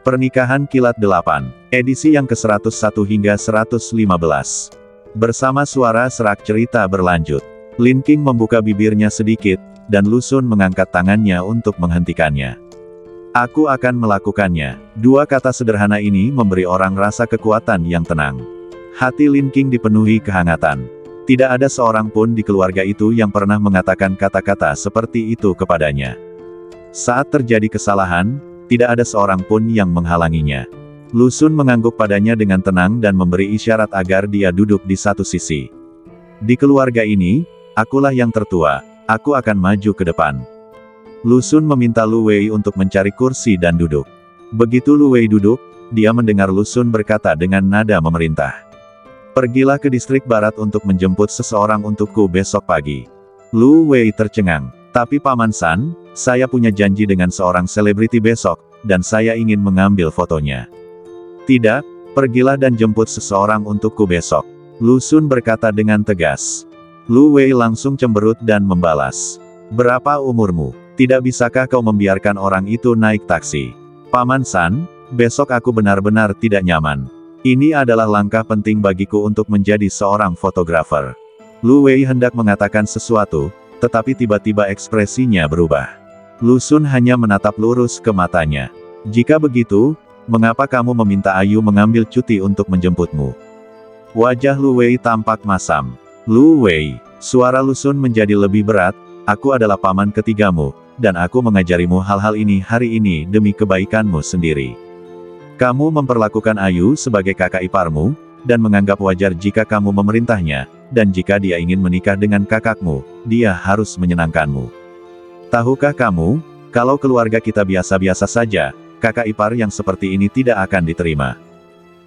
Pernikahan Kilat 8, edisi yang ke-101 hingga 115. Bersama suara serak cerita berlanjut. Lin King membuka bibirnya sedikit, dan Lu Xun mengangkat tangannya untuk menghentikannya. Aku akan melakukannya. Dua kata sederhana ini memberi orang rasa kekuatan yang tenang. Hati Lin King dipenuhi kehangatan. Tidak ada seorang pun di keluarga itu yang pernah mengatakan kata-kata seperti itu kepadanya. Saat terjadi kesalahan, tidak ada seorang pun yang menghalanginya. Lu Xun mengangguk padanya dengan tenang dan memberi isyarat agar dia duduk di satu sisi. Di keluarga ini, akulah yang tertua, aku akan maju ke depan. Lu Xun meminta Lu Wei untuk mencari kursi dan duduk. Begitu Lu Wei duduk, dia mendengar Lu Xun berkata dengan nada memerintah. Pergilah ke distrik barat untuk menjemput seseorang untukku besok pagi. Lu Wei tercengang. Tapi Paman San, saya punya janji dengan seorang selebriti besok, dan saya ingin mengambil fotonya. Tidak, pergilah dan jemput seseorang untukku besok. Lu Xun berkata dengan tegas. Lu Wei langsung cemberut dan membalas. Berapa umurmu? Tidak bisakah kau membiarkan orang itu naik taksi? Paman San, besok aku benar-benar tidak nyaman. Ini adalah langkah penting bagiku untuk menjadi seorang fotografer. Lu Wei hendak mengatakan sesuatu, tetapi tiba-tiba ekspresinya berubah. Lu Xun hanya menatap lurus ke matanya. Jika begitu, mengapa kamu meminta Ayu mengambil cuti untuk menjemputmu? Wajah Lu Wei tampak masam. Lu Wei, suara Lu Xun menjadi lebih berat, aku adalah paman ketigamu, dan aku mengajarimu hal-hal ini hari ini demi kebaikanmu sendiri. Kamu memperlakukan Ayu sebagai kakak iparmu, dan menganggap wajar jika kamu memerintahnya, dan jika dia ingin menikah dengan kakakmu, dia harus menyenangkanmu. Tahukah kamu, kalau keluarga kita biasa-biasa saja, kakak ipar yang seperti ini tidak akan diterima.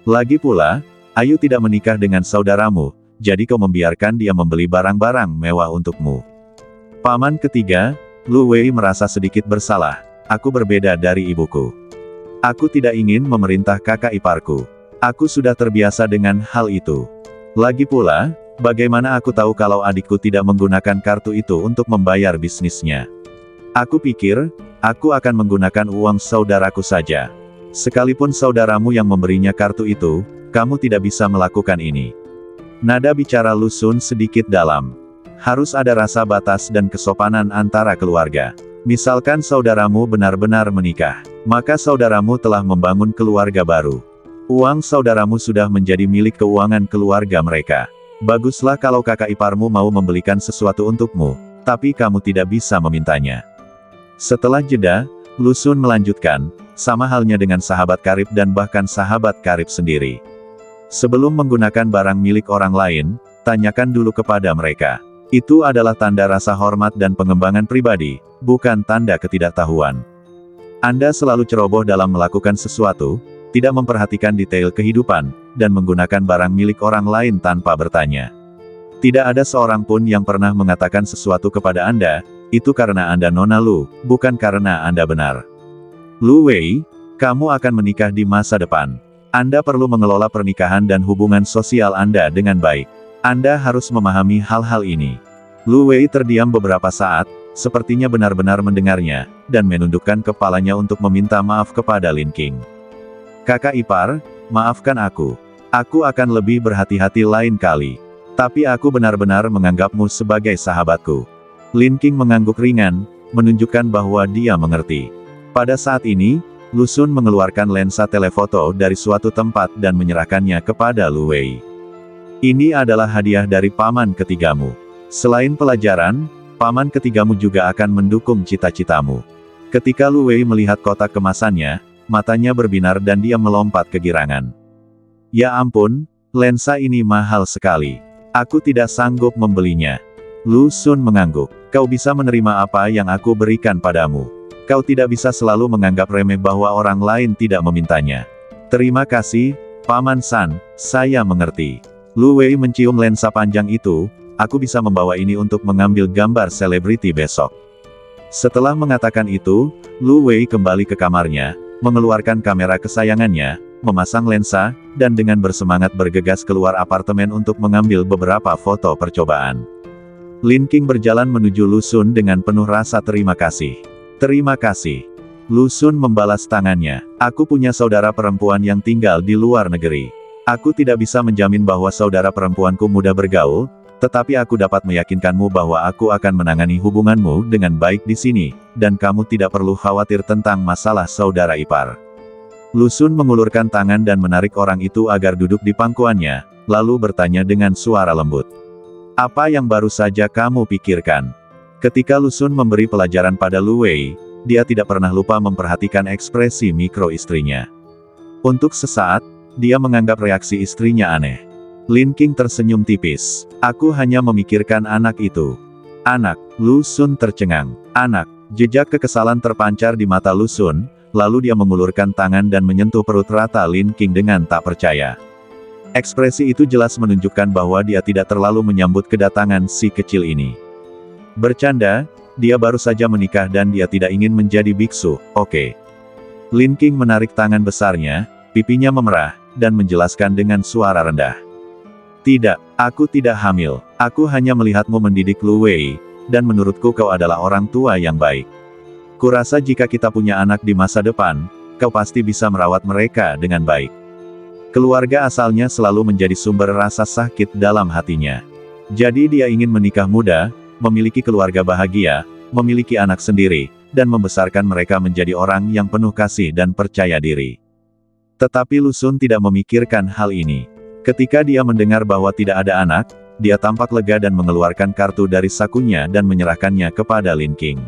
Lagi pula, Ayu tidak menikah dengan saudaramu, jadi kau membiarkan dia membeli barang-barang mewah untukmu. Paman ketiga, Lu Wei merasa sedikit bersalah, aku berbeda dari ibuku. Aku tidak ingin memerintah kakak iparku. Aku sudah terbiasa dengan hal itu. Lagi pula, bagaimana aku tahu kalau adikku tidak menggunakan kartu itu untuk membayar bisnisnya? Aku pikir, aku akan menggunakan uang saudaraku saja. Sekalipun saudaramu yang memberinya kartu itu, kamu tidak bisa melakukan ini. Nada bicara Lu Xun sedikit dalam. Harus ada rasa batas dan kesopanan antara keluarga. Misalkan saudaramu benar-benar menikah, maka saudaramu telah membangun keluarga baru. Uang saudaramu sudah menjadi milik keuangan keluarga mereka. Baguslah kalau kakak iparmu mau membelikan sesuatu untukmu, tapi kamu tidak bisa memintanya. Setelah jeda, Lu Xun melanjutkan, sama halnya dengan sahabat karib dan bahkan sahabat karib sendiri. Sebelum menggunakan barang milik orang lain, tanyakan dulu kepada mereka. Itu adalah tanda rasa hormat dan pengembangan pribadi, bukan tanda ketidaktahuan. Anda selalu ceroboh dalam melakukan sesuatu, tidak memperhatikan detail kehidupan, dan menggunakan barang milik orang lain tanpa bertanya. Tidak ada seorang pun yang pernah mengatakan sesuatu kepada Anda, itu karena Anda nona Lu, bukan karena Anda benar. Lu Wei, kamu akan menikah di masa depan. Anda perlu mengelola pernikahan dan hubungan sosial Anda dengan baik. Anda harus memahami hal-hal ini. Lu Wei terdiam beberapa saat, sepertinya benar-benar mendengarnya, dan menundukkan kepalanya untuk meminta maaf kepada Lin King. Kakak ipar, maafkan aku. Aku akan lebih berhati-hati lain kali. Tapi aku benar-benar menganggapmu sebagai sahabatku. Lin King mengangguk ringan, menunjukkan bahwa dia mengerti. Pada saat ini, Lu Xun mengeluarkan lensa telefoto dari suatu tempat dan menyerahkannya kepada Lu Wei. Ini adalah hadiah dari paman ketigamu. Selain pelajaran, paman ketigamu juga akan mendukung cita-citamu. Ketika Lu Wei melihat kotak kemasannya, matanya berbinar dan dia melompat kegirangan. Ya ampun, lensa ini mahal sekali. Aku tidak sanggup membelinya. Lu Xun mengangguk. Kau bisa menerima apa yang aku berikan padamu. Kau tidak bisa selalu menganggap remeh bahwa orang lain tidak memintanya. Terima kasih, Paman San, saya mengerti. Lu Wei mencium lensa panjang itu, aku bisa membawa ini untuk mengambil gambar selebriti besok. Setelah mengatakan itu, Lu Wei kembali ke kamarnya, mengeluarkan kamera kesayangannya, memasang lensa, dan dengan bersemangat bergegas keluar apartemen untuk mengambil beberapa foto percobaan. Lin King berjalan menuju Lu Xun dengan penuh rasa terima kasih. Terima kasih. Lu Xun membalas tangannya. Aku punya saudara perempuan yang tinggal di luar negeri. Aku tidak bisa menjamin bahwa saudara perempuanku mudah bergaul, tetapi aku dapat meyakinkanmu bahwa aku akan menangani hubunganmu dengan baik di sini, dan kamu tidak perlu khawatir tentang masalah saudara ipar. Lu Xun mengulurkan tangan dan menarik orang itu agar duduk di pangkuannya, lalu bertanya dengan suara lembut. Apa yang baru saja kamu pikirkan? Ketika Lu Xun memberi pelajaran pada Lu Wei, dia tidak pernah lupa memperhatikan ekspresi mikro istrinya. Untuk sesaat, dia menganggap reaksi istrinya aneh. Lin Qing tersenyum tipis. Aku hanya memikirkan anak itu. Anak, Lu Xun tercengang. Anak, jejak kekesalan terpancar di mata Lu Xun, lalu dia mengulurkan tangan dan menyentuh perut rata Lin Qing dengan tak percaya. Ekspresi itu jelas menunjukkan bahwa dia tidak terlalu menyambut kedatangan si kecil ini. Bercanda, dia baru saja menikah dan dia tidak ingin menjadi biksu, oke. Lin Qing menarik tangan besarnya, pipinya memerah, dan menjelaskan dengan suara rendah. Tidak, aku tidak hamil. Aku hanya melihatmu mendidik Lu Wei, dan menurutku kau adalah orang tua yang baik. Kurasa jika kita punya anak di masa depan, kau pasti bisa merawat mereka dengan baik. Keluarga asalnya selalu menjadi sumber rasa sakit dalam hatinya. Jadi dia ingin menikah muda, memiliki keluarga bahagia, memiliki anak sendiri, dan membesarkan mereka menjadi orang yang penuh kasih dan percaya diri. Tetapi Lu Xun tidak memikirkan hal ini. Ketika dia mendengar bahwa tidak ada anak, dia tampak lega dan mengeluarkan kartu dari sakunya dan menyerahkannya kepada Lin Qing.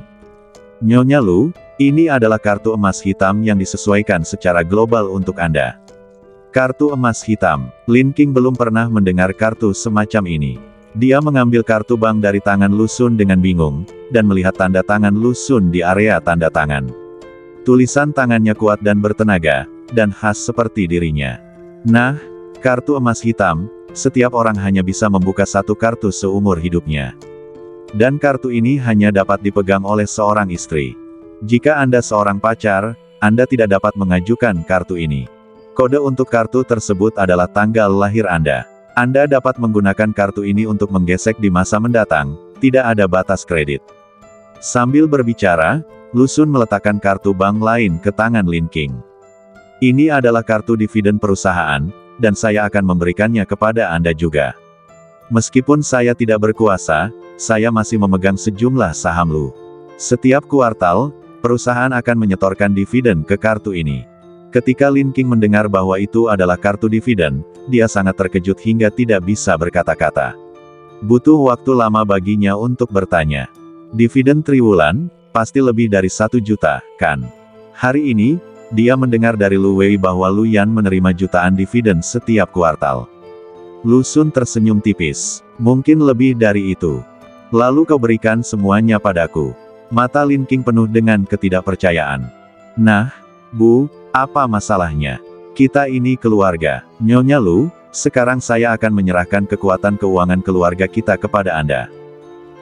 Nyonya Lu, ini adalah kartu emas hitam yang disesuaikan secara global untuk Anda. Kartu emas hitam. Lin Qing belum pernah mendengar kartu semacam ini. Dia mengambil kartu bank dari tangan Lu Xun dengan bingung, dan melihat tanda tangan Lu Xun di area tanda tangan. Tulisan tangannya kuat dan bertenaga, dan khas seperti dirinya. Nah, kartu emas hitam, setiap orang hanya bisa membuka satu kartu seumur hidupnya. Dan kartu ini hanya dapat dipegang oleh seorang istri. Jika Anda seorang pacar, Anda tidak dapat mengajukan kartu ini. Kode untuk kartu tersebut adalah tanggal lahir Anda. Anda dapat menggunakan kartu ini untuk menggesek di masa mendatang, tidak ada batas kredit. Sambil berbicara, Lu Xun meletakkan kartu bank lain ke tangan Lin Qing. Ini adalah kartu dividen perusahaan, dan saya akan memberikannya kepada Anda juga. Meskipun saya tidak berkuasa, saya masih memegang sejumlah saham Lu. Setiap kuartal, perusahaan akan menyetorkan dividen ke kartu ini. Ketika Lin Qing mendengar bahwa itu adalah kartu dividen, dia sangat terkejut hingga tidak bisa berkata-kata. Butuh waktu lama baginya untuk bertanya. Dividen triwulan, pasti lebih dari 1 juta, kan? Hari ini, dia mendengar dari Lu Wei bahwa Lu Yan menerima jutaan dividen setiap kuartal. Lu Xun tersenyum tipis. Mungkin lebih dari itu. Lalu kau berikan semuanya padaku. Mata Lin Qing penuh dengan ketidakpercayaan. Nah, Bu, apa masalahnya? Kita ini keluarga. Nyonya Lu, sekarang saya akan menyerahkan kekuatan keuangan keluarga kita kepada Anda.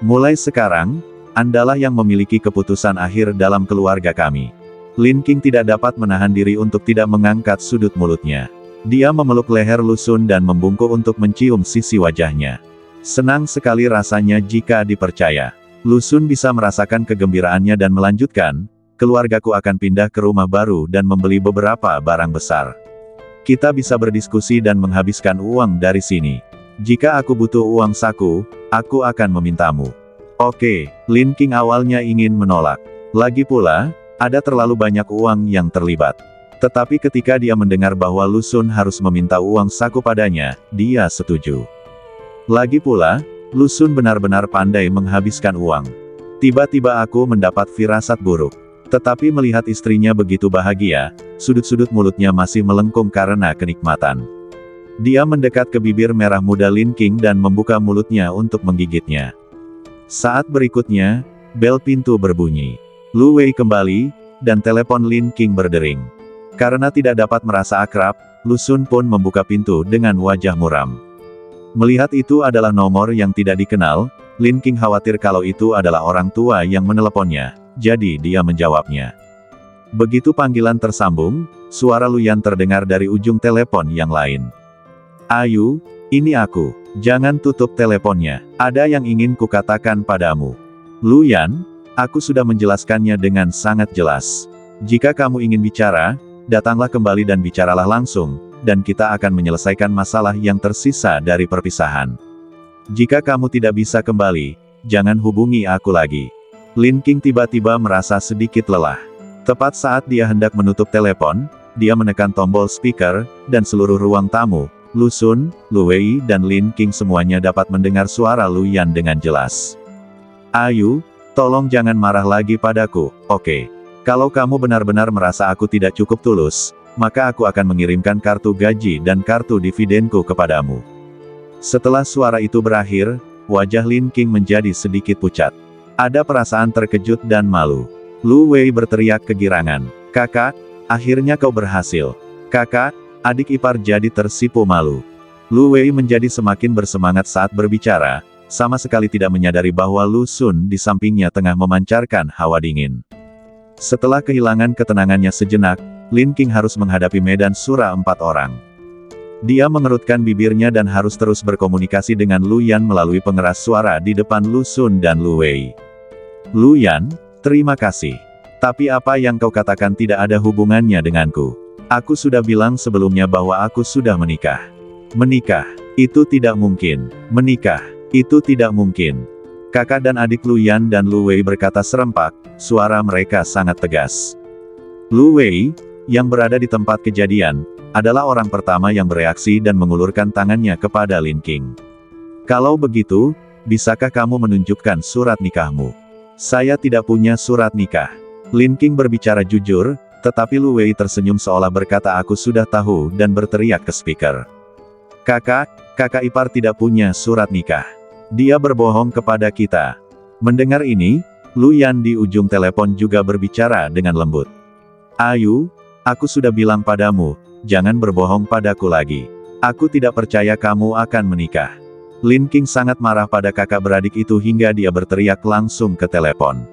Mulai sekarang, Andalah yang memiliki keputusan akhir dalam keluarga kami. Lin Qing tidak dapat menahan diri untuk tidak mengangkat sudut mulutnya. Dia memeluk leher Lu Xun dan membungkuk untuk mencium sisi wajahnya. Senang sekali rasanya jika dipercaya. Lu Xun bisa merasakan kegembiraannya dan melanjutkan, keluargaku akan pindah ke rumah baru dan membeli beberapa barang besar. Kita bisa berdiskusi dan menghabiskan uang dari sini. Jika aku butuh uang saku, aku akan memintamu. Oke, Lin Qing awalnya ingin menolak. Lagi pula, ada terlalu banyak uang yang terlibat. Tetapi ketika dia mendengar bahwa Lu Xun harus meminta uang saku padanya, dia setuju. Lagi pula, Lu Xun benar-benar pandai menghabiskan uang. Tiba-tiba aku mendapat firasat buruk. Tetapi melihat istrinya begitu bahagia, sudut-sudut mulutnya masih melengkung karena kenikmatan. Dia mendekat ke bibir merah muda Lin Qing dan membuka mulutnya untuk menggigitnya. Saat berikutnya, bel pintu berbunyi. Lu Wei kembali, dan telepon Lin Qing berdering. Karena tidak dapat merasa akrab, Lu Xun pun membuka pintu dengan wajah muram. Melihat itu adalah nomor yang tidak dikenal, Lin Qing khawatir kalau itu adalah orang tua yang meneleponnya, jadi dia menjawabnya. Begitu panggilan tersambung, suara Lu Yan terdengar dari ujung telepon yang lain. Ayu, ini aku. Jangan tutup teleponnya. Ada yang ingin kukatakan padamu. Lu Yan, aku sudah menjelaskannya dengan sangat jelas. Jika kamu ingin bicara, datanglah kembali dan bicaralah langsung, dan kita akan menyelesaikan masalah yang tersisa dari perpisahan. Jika kamu tidak bisa kembali, jangan hubungi aku lagi. Lin King tiba-tiba merasa sedikit lelah. Tepat saat dia hendak menutup telepon, dia menekan tombol speaker, dan seluruh ruang tamu, Lu Xun, Lu Wei dan Lin King semuanya dapat mendengar suara Lu Yan dengan jelas. Ayu, tolong jangan marah lagi padaku, oke? Kalau kamu benar-benar merasa aku tidak cukup tulus, maka aku akan mengirimkan kartu gaji dan kartu dividenku kepadamu. Setelah suara itu berakhir, wajah Lin King menjadi sedikit pucat. Ada perasaan terkejut dan malu. Lu Wei berteriak kegirangan. Kakak, akhirnya kau berhasil. Kakak, adik ipar jadi tersipu malu. Lu Wei menjadi semakin bersemangat saat berbicara, sama sekali tidak menyadari bahwa Lu Xun di sampingnya tengah memancarkan hawa dingin. Setelah kehilangan ketenangannya sejenak, Lin King harus menghadapi medan sura 4 orang. Dia mengerutkan bibirnya dan harus terus berkomunikasi dengan Lu Yan melalui pengeras suara di depan Lu Xun dan Lu Wei. Lu Yan, terima kasih. Tapi apa yang kau katakan tidak ada hubungannya denganku. Aku sudah bilang sebelumnya bahwa aku sudah menikah. Menikah, itu tidak mungkin. Menikah, itu tidak mungkin. Kakak dan adik Lu Yan dan Lu Wei berkata serempak, suara mereka sangat tegas. Lu Wei, yang berada di tempat kejadian, adalah orang pertama yang bereaksi dan mengulurkan tangannya kepada Lin King. Kalau begitu, bisakah kamu menunjukkan surat nikahmu? Saya tidak punya surat nikah. Lin King berbicara jujur, tetapi Lu Wei tersenyum seolah berkata aku sudah tahu dan berteriak ke speaker. Kakak ipar tidak punya surat nikah. Dia berbohong kepada kita. Mendengar ini, Lu Yan di ujung telepon juga berbicara dengan lembut. Ayu, aku sudah bilang padamu, jangan berbohong padaku lagi. Aku tidak percaya kamu akan menikah. Lin King sangat marah pada kakak beradik itu hingga dia berteriak langsung ke telepon.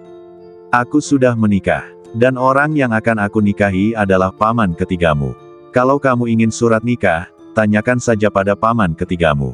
Aku sudah menikah, dan orang yang akan aku nikahi adalah paman ketigamu. Kalau kamu ingin surat nikah, tanyakan saja pada paman ketigamu.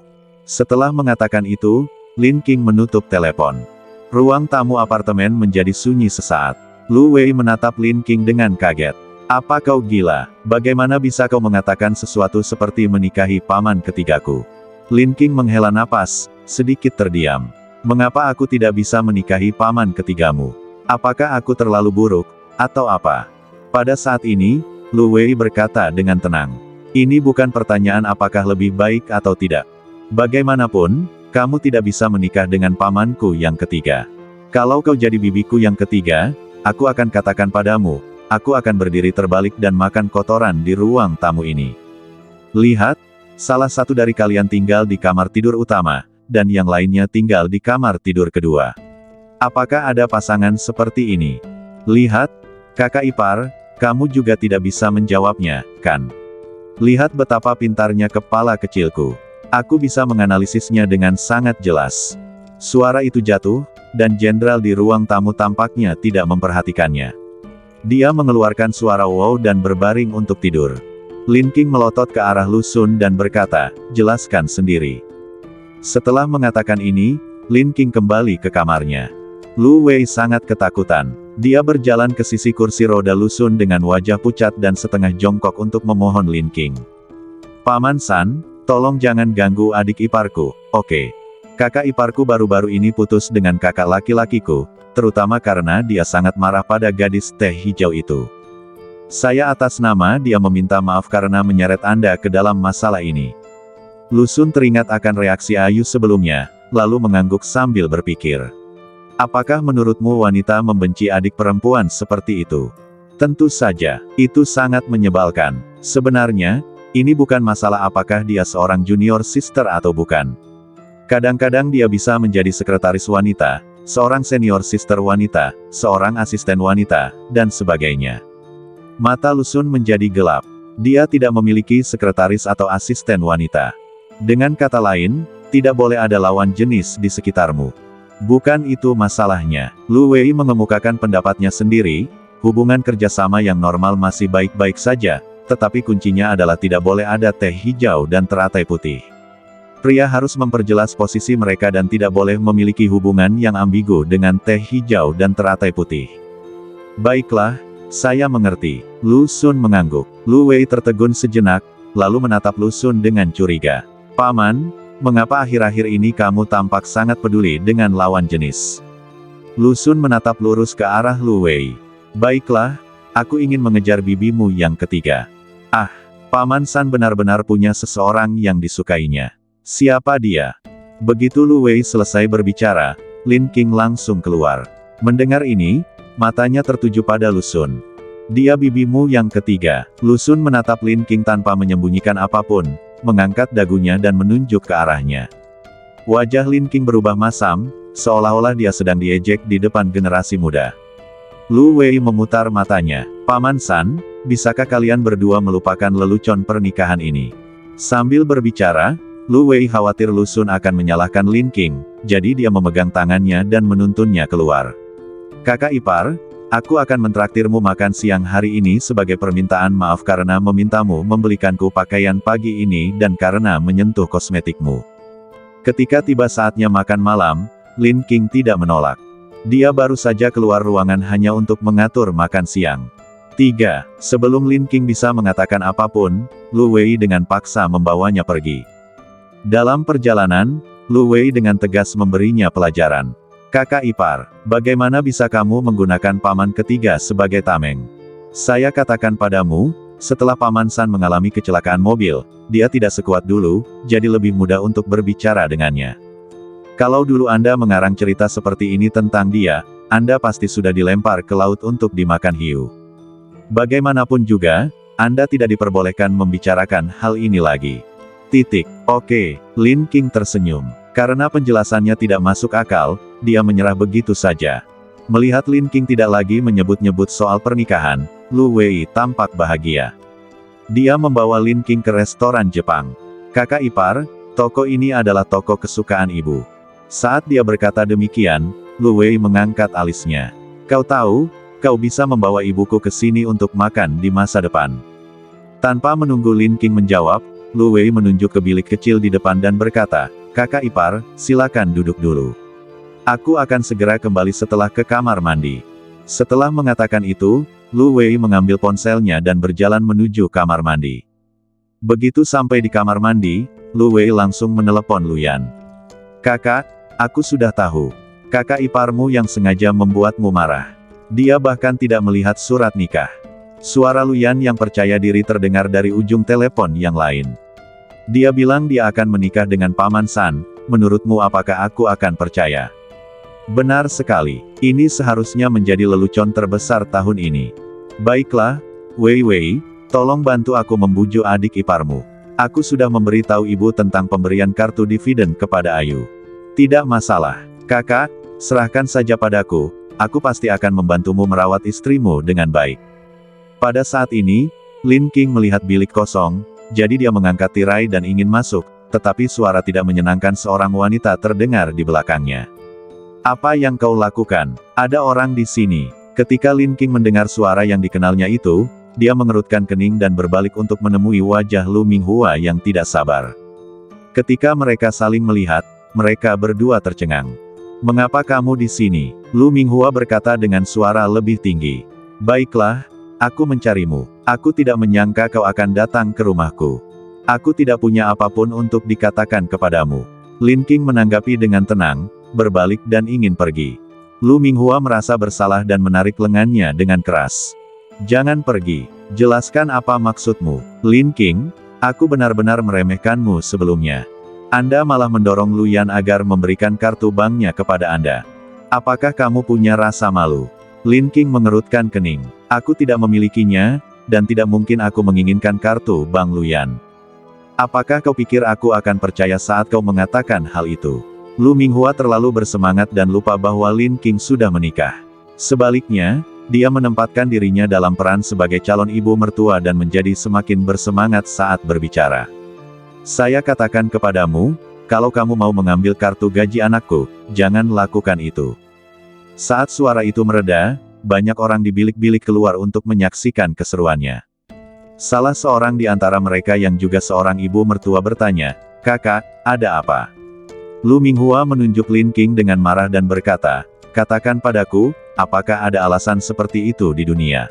Setelah mengatakan itu, Lin King menutup telepon. Ruang tamu apartemen menjadi sunyi sesaat. Lu Wei menatap Lin King dengan kaget. Apa kau gila? Bagaimana bisa kau mengatakan sesuatu seperti menikahi paman ketigaku? Lin King menghela napas, sedikit terdiam. Mengapa aku tidak bisa menikahi paman ketigamu? Apakah aku terlalu buruk, atau apa? Pada saat ini, Lu Wei berkata dengan tenang. Ini bukan pertanyaan apakah lebih baik atau tidak. Bagaimanapun, kamu tidak bisa menikah dengan pamanku yang ketiga. Kalau kau jadi bibiku yang ketiga, aku akan katakan padamu, aku akan berdiri terbalik dan makan kotoran di ruang tamu ini. Lihat, salah satu dari kalian tinggal di kamar tidur utama, dan yang lainnya tinggal di kamar tidur kedua. Apakah ada pasangan seperti ini? Lihat, kakak ipar, kamu juga tidak bisa menjawabnya, kan? Lihat betapa pintarnya kepala kecilku. Aku bisa menganalisisnya dengan sangat jelas. Suara itu jatuh, dan jenderal di ruang tamu tampaknya tidak memperhatikannya. Dia mengeluarkan suara wow dan berbaring untuk tidur. Lin King melotot ke arah Lu Xun dan berkata, jelaskan sendiri. Setelah mengatakan ini, Lin King kembali ke kamarnya. Lu Wei sangat ketakutan. Dia berjalan ke sisi kursi roda Lu Xun dengan wajah pucat dan setengah jongkok untuk memohon Lin King. Paman San, tolong jangan ganggu adik iparku, oke? Kakak iparku baru-baru ini putus dengan kakak laki-lakiku, terutama karena dia sangat marah pada gadis teh hijau itu. Saya atas nama dia meminta maaf karena menyeret Anda ke dalam masalah ini. Lu Xun teringat akan reaksi Ayu sebelumnya, lalu mengangguk sambil berpikir. Apakah menurutmu wanita membenci adik perempuan seperti itu? Tentu saja, itu sangat menyebalkan. Sebenarnya, ini bukan masalah apakah dia seorang junior sister atau bukan. Kadang-kadang dia bisa menjadi sekretaris wanita, seorang senior sister wanita, seorang asisten wanita, dan sebagainya. Mata Lu Xun menjadi gelap. Dia tidak memiliki sekretaris atau asisten wanita. Dengan kata lain, tidak boleh ada lawan jenis di sekitarmu. Bukan itu masalahnya. Lu Wei mengemukakan pendapatnya sendiri, hubungan kerjasama yang normal masih baik-baik saja, tetapi kuncinya adalah tidak boleh ada teh hijau dan teratai putih. Pria harus memperjelas posisi mereka dan tidak boleh memiliki hubungan yang ambigu dengan teh hijau dan teratai putih. Baiklah, Saya mengerti. Lu Xun mengangguk. Lu Wei tertegun sejenak, lalu menatap Lu Xun dengan curiga. Paman, mengapa akhir-akhir ini kamu tampak sangat peduli dengan lawan jenis? Lu Xun menatap lurus ke arah Lu Wei. Baiklah, aku ingin mengejar bibimu yang ketiga. Ah, Paman San benar-benar punya seseorang yang disukainya. Siapa dia? Begitu Lu Wei selesai berbicara, Lin Qing langsung keluar. Mendengar ini, matanya tertuju pada Lu Xun. Dia bibimu yang ketiga. Lu Xun menatap Lin Qing tanpa menyembunyikan apapun, mengangkat dagunya dan menunjuk ke arahnya. Wajah Lin Qing berubah masam, seolah-olah dia sedang diejek di depan generasi muda. Lu Wei memutar matanya. Paman San, bisakah kalian berdua melupakan lelucon pernikahan ini? Sambil berbicara, Lu Wei khawatir Lu Xun akan menyalahkan Lin Qing, jadi dia memegang tangannya dan menuntunnya keluar. Kakak ipar, aku akan mentraktirmu makan siang hari ini sebagai permintaan maaf karena memintamu membelikanku pakaian pagi ini dan karena menyentuh kosmetikmu. Ketika tiba saatnya makan malam, Lin Qing tidak menolak. Dia baru saja keluar ruangan hanya untuk mengatur makan siang. 3. Sebelum Lin Qing bisa mengatakan apapun, Lu Wei dengan paksa membawanya pergi. Dalam perjalanan, Lu Wei dengan tegas memberinya pelajaran. Kakak ipar, bagaimana bisa kamu menggunakan paman ketiga sebagai tameng? Saya katakan padamu, setelah Paman San mengalami kecelakaan mobil, dia tidak sekuat dulu, jadi lebih mudah untuk berbicara dengannya. Kalau dulu Anda mengarang cerita seperti ini tentang dia, Anda pasti sudah dilempar ke laut untuk dimakan hiu. Bagaimanapun juga, Anda tidak diperbolehkan membicarakan hal ini lagi. Oke, Lin Qing tersenyum. Karena penjelasannya tidak masuk akal, dia menyerah begitu saja. Melihat Lin Qing tidak lagi menyebut-nyebut soal pernikahan, Lu Wei tampak bahagia. Dia membawa Lin Qing ke restoran Jepang. Kakak ipar, toko ini adalah toko kesukaan ibu. Saat dia berkata demikian, Lu Wei mengangkat alisnya. Kau tahu, kau bisa membawa ibuku ke sini untuk makan di masa depan. Tanpa menunggu Lin Qing menjawab, Lu Wei menunjuk ke bilik kecil di depan dan berkata, Kakak ipar, silakan duduk dulu. Aku akan segera kembali setelah ke kamar mandi. Setelah mengatakan itu, Lu Wei mengambil ponselnya dan berjalan menuju kamar mandi. Begitu sampai di kamar mandi, Lu Wei langsung menelepon Luyan. Kakak, aku sudah tahu. Kakak iparmu yang sengaja membuatmu marah. Dia bahkan tidak melihat surat nikah. Suara Luyan yang percaya diri terdengar dari ujung telepon yang lain. Dia bilang dia akan menikah dengan Paman San, menurutmu apakah aku akan percaya? Benar sekali, ini seharusnya menjadi lelucon terbesar tahun ini. Baiklah, Wei Wei, tolong bantu aku membujuk adik iparmu. Aku sudah memberitahu ibu tentang pemberian kartu dividen kepada Ayu. Tidak masalah, kakak, serahkan saja padaku, aku pasti akan membantumu merawat istrimu dengan baik. Pada saat ini, Lin Qing melihat bilik kosong, jadi dia mengangkat tirai dan ingin masuk, tetapi suara tidak menyenangkan seorang wanita terdengar di belakangnya. Apa yang kau lakukan? Ada orang di sini. Ketika Lin Qing mendengar suara yang dikenalnya itu, dia mengerutkan kening dan berbalik untuk menemui wajah Lu Minghua yang tidak sabar. Ketika mereka saling melihat, mereka berdua tercengang. Mengapa kamu di sini? Lu Minghua berkata dengan suara lebih tinggi. Baiklah, aku mencarimu. Aku tidak menyangka kau akan datang ke rumahku. Aku tidak punya apapun untuk dikatakan kepadamu. Lin Qing menanggapi dengan tenang, berbalik dan ingin pergi. Lu Minghua merasa bersalah dan menarik lengannya dengan keras. Jangan pergi. Jelaskan apa maksudmu. Lin Qing, aku benar-benar meremehkanmu sebelumnya. Anda malah mendorong Luyan agar memberikan kartu banknya kepada Anda. Apakah kamu punya rasa malu? Lin Qing mengerutkan kening. Aku tidak memilikinya, dan tidak mungkin aku menginginkan kartu bank Luyan. Apakah kau pikir aku akan percaya saat kau mengatakan hal itu? Lu Minghua terlalu bersemangat dan lupa bahwa Lin Qing sudah menikah. Sebaliknya, dia menempatkan dirinya dalam peran sebagai calon ibu mertua dan menjadi semakin bersemangat saat berbicara. Saya katakan kepadamu, kalau kamu mau mengambil kartu gaji anakku, jangan lakukan itu. Saat suara itu mereda, banyak orang di bilik-bilik keluar untuk menyaksikan keseruannya. Salah seorang di antara mereka yang juga seorang ibu mertua bertanya, Kakak, ada apa? Lu Minghua menunjuk Lin Qing dengan marah dan berkata, katakan padaku, apakah ada alasan seperti itu di dunia?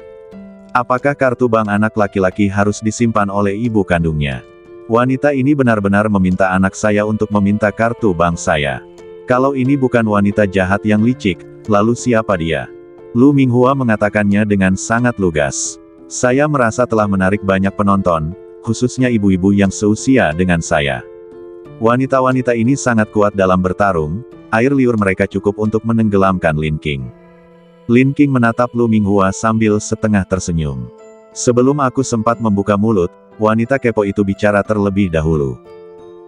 Apakah kartu bank anak laki-laki harus disimpan oleh ibu kandungnya? Wanita ini benar-benar meminta anak saya untuk meminta kartu bank saya. Kalau ini bukan wanita jahat yang licik, lalu siapa dia? Lu Minghua mengatakannya dengan sangat lugas. Saya merasa telah menarik banyak penonton, khususnya ibu-ibu yang seusia dengan saya. Wanita-wanita ini sangat kuat dalam bertarung, air liur mereka cukup untuk menenggelamkan Lin King. Lin King menatap Lu Minghua sambil setengah tersenyum. Sebelum aku sempat membuka mulut, wanita kepo itu bicara terlebih dahulu.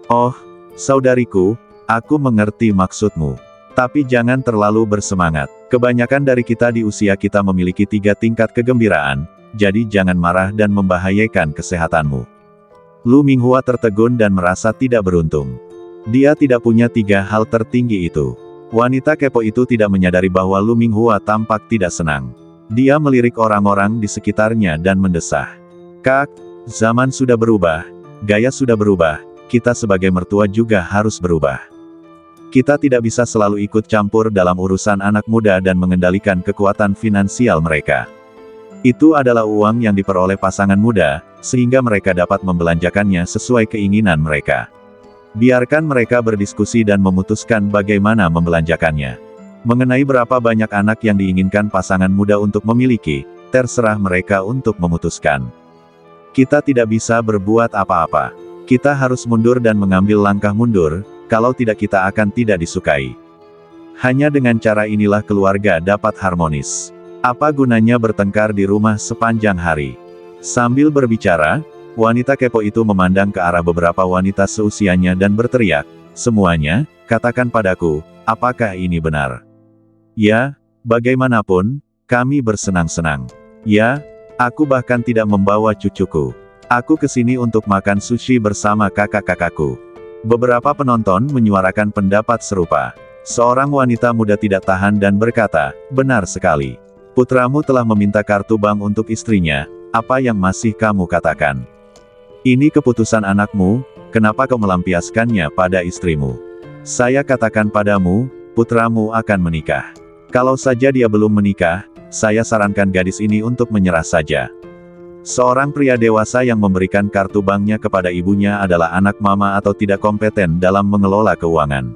Oh, saudariku, aku mengerti maksudmu. Tapi jangan terlalu bersemangat. Kebanyakan dari kita di usia kita memiliki 3 tingkat kegembiraan, jadi jangan marah dan membahayakan kesehatanmu. Lu Minghua tertegun dan merasa tidak beruntung. Dia tidak punya 3 hal tertinggi itu. Wanita kepo itu tidak menyadari bahwa Lu Minghua tampak tidak senang. Dia melirik orang-orang di sekitarnya dan mendesah. Kak, zaman sudah berubah, gaya sudah berubah, kita sebagai mertua juga harus berubah. Kita tidak bisa selalu ikut campur dalam urusan anak muda dan mengendalikan kekuatan finansial mereka. Itu adalah uang yang diperoleh pasangan muda, sehingga mereka dapat membelanjakannya sesuai keinginan mereka. Biarkan mereka berdiskusi dan memutuskan bagaimana membelanjakannya. Mengenai berapa banyak anak yang diinginkan pasangan muda untuk memiliki, terserah mereka untuk memutuskan. Kita tidak bisa berbuat apa-apa. Kita harus mundur dan mengambil langkah mundur, kalau tidak kita akan tidak disukai. Hanya dengan cara inilah keluarga dapat harmonis. Apa gunanya bertengkar di rumah sepanjang hari? Sambil berbicara, wanita kepo itu memandang ke arah beberapa wanita seusianya dan berteriak, "Semuanya, katakan padaku, apakah ini benar?" "Ya, bagaimanapun, kami bersenang-senang. Ya, aku bahkan tidak membawa cucuku. Aku kesini untuk makan sushi bersama kakak-kakakku." Beberapa penonton menyuarakan pendapat serupa. Seorang wanita muda tidak tahan dan berkata, "Benar sekali. Putramu telah meminta kartu bank untuk istrinya, apa yang masih kamu katakan? Ini keputusan anakmu, kenapa kau melampiaskannya pada istrimu? Saya katakan padamu, putramu akan menikah. Kalau saja dia belum menikah, saya sarankan gadis ini untuk menyerah saja." Seorang pria dewasa yang memberikan kartu banknya kepada ibunya adalah anak mama atau tidak kompeten dalam mengelola keuangan.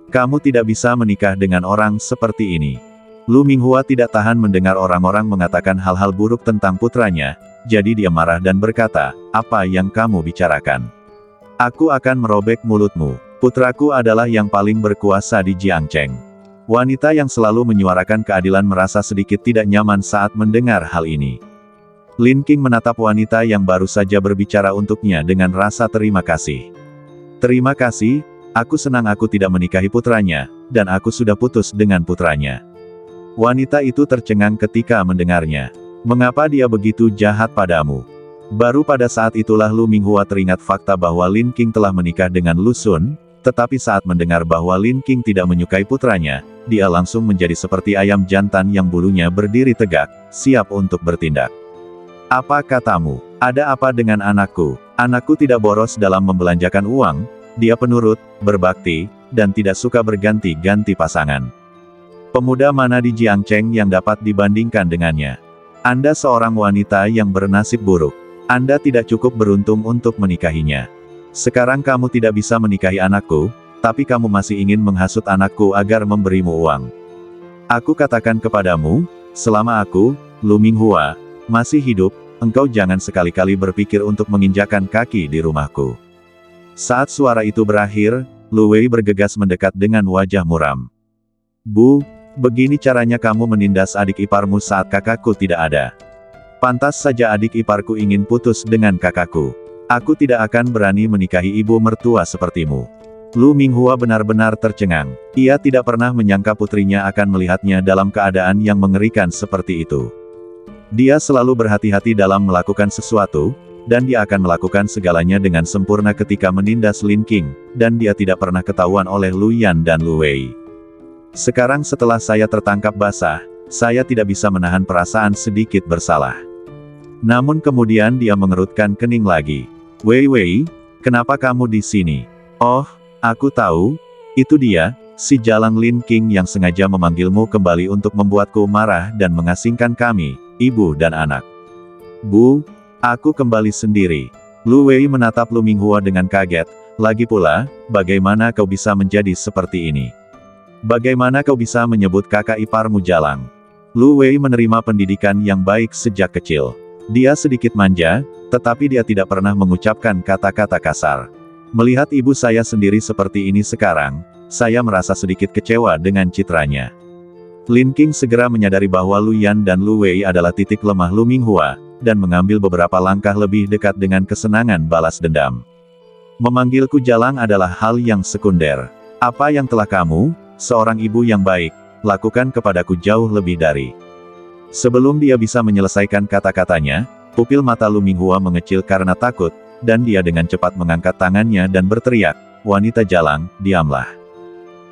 Kamu tidak bisa menikah dengan orang seperti ini. Lu Minghua tidak tahan mendengar orang-orang mengatakan hal-hal buruk tentang putranya, jadi dia marah dan berkata, "Apa yang kamu bicarakan? Aku akan merobek mulutmu. Putraku adalah yang paling berkuasa di Jiangcheng." Wanita yang selalu menyuarakan keadilan merasa sedikit tidak nyaman saat mendengar hal ini. Lin King menatap wanita yang baru saja berbicara untuknya dengan rasa terima kasih. "Terima kasih, aku senang aku tidak menikahi putranya, dan aku sudah putus dengan putranya." Wanita itu tercengang ketika mendengarnya. "Mengapa dia begitu jahat padamu?" Baru pada saat itulah Lu Minghua teringat fakta bahwa Lin King telah menikah dengan Lu Sun, tetapi saat mendengar bahwa Lin King tidak menyukai putranya, dia langsung menjadi seperti ayam jantan yang bulunya berdiri tegak, siap untuk bertindak. "Apa katamu? Ada apa dengan anakku? Anakku tidak boros dalam membelanjakan uang, dia penurut, berbakti, dan tidak suka berganti-ganti pasangan. Pemuda mana di Jiangcheng yang dapat dibandingkan dengannya? Anda seorang wanita yang bernasib buruk. Anda tidak cukup beruntung untuk menikahinya. Sekarang kamu tidak bisa menikahi anakku, tapi kamu masih ingin menghasut anakku agar memberimu uang. Aku katakan kepadamu, selama aku, Lu Minghua, masih hidup, engkau jangan sekali-kali berpikir untuk menginjakan kaki di rumahku." Saat suara itu berakhir, Lu Wei bergegas mendekat dengan wajah muram. "Bu, begini caranya kamu menindas adik iparmu saat kakakku tidak ada. Pantas saja adik iparku ingin putus dengan kakakku. Aku tidak akan berani menikahi ibu mertua sepertimu." Lu Minghua benar-benar tercengang. Ia tidak pernah menyangka putrinya akan melihatnya dalam keadaan yang mengerikan seperti itu. Dia selalu berhati-hati dalam melakukan sesuatu, dan dia akan melakukan segalanya dengan sempurna ketika menindas Lin King, dan dia tidak pernah ketahuan oleh Lu Yan dan Lu Wei. Sekarang setelah saya tertangkap basah, saya tidak bisa menahan perasaan sedikit bersalah. Namun kemudian dia mengerutkan kening lagi. "Wei Wei, kenapa kamu di sini?" "Oh, aku tahu, itu dia, si jalang Lin King yang sengaja memanggilmu kembali untuk membuatku marah dan mengasingkan kami, ibu dan anak." Bu, aku kembali sendiri. Lu Wei menatap Lu Minghua dengan kaget. Lagi pula, bagaimana kau bisa menjadi seperti ini? Bagaimana kau bisa menyebut kakak iparmu Jalang? Lu Wei menerima pendidikan yang baik sejak kecil. Dia sedikit manja, tetapi dia tidak pernah mengucapkan kata-kata kasar. Melihat ibu saya sendiri seperti ini sekarang, saya merasa sedikit kecewa dengan citranya. Lin King segera menyadari bahwa Lu Yan dan Lu Wei adalah titik lemah Lu Minghua, dan mengambil beberapa langkah lebih dekat dengan kesenangan balas dendam. Memanggilku Jalang adalah hal yang sekunder. Apa yang telah kamu, seorang ibu yang baik, lakukan kepadaku jauh lebih dari. Sebelum dia bisa menyelesaikan kata-katanya, pupil mata Lu Minghua mengecil karena takut, dan dia dengan cepat mengangkat tangannya dan berteriak, "Wanita Jalang, diamlah."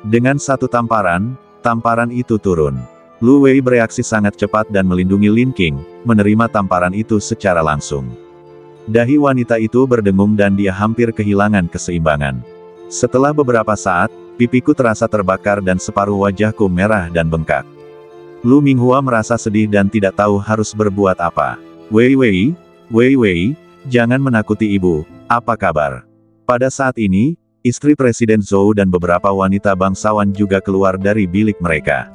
Dengan satu tamparan itu turun. Lu Wei bereaksi sangat cepat dan melindungi Lin King, menerima tamparan itu secara langsung. Dahi wanita itu berdengung dan dia hampir kehilangan keseimbangan. Setelah beberapa saat, pipiku terasa terbakar dan separuh wajahku merah dan bengkak. Lu Minghua merasa sedih dan tidak tahu harus berbuat apa. Wei, jangan menakuti ibu, apa kabar? Pada saat ini, istri Presiden Zhou dan beberapa wanita bangsawan juga keluar dari bilik mereka.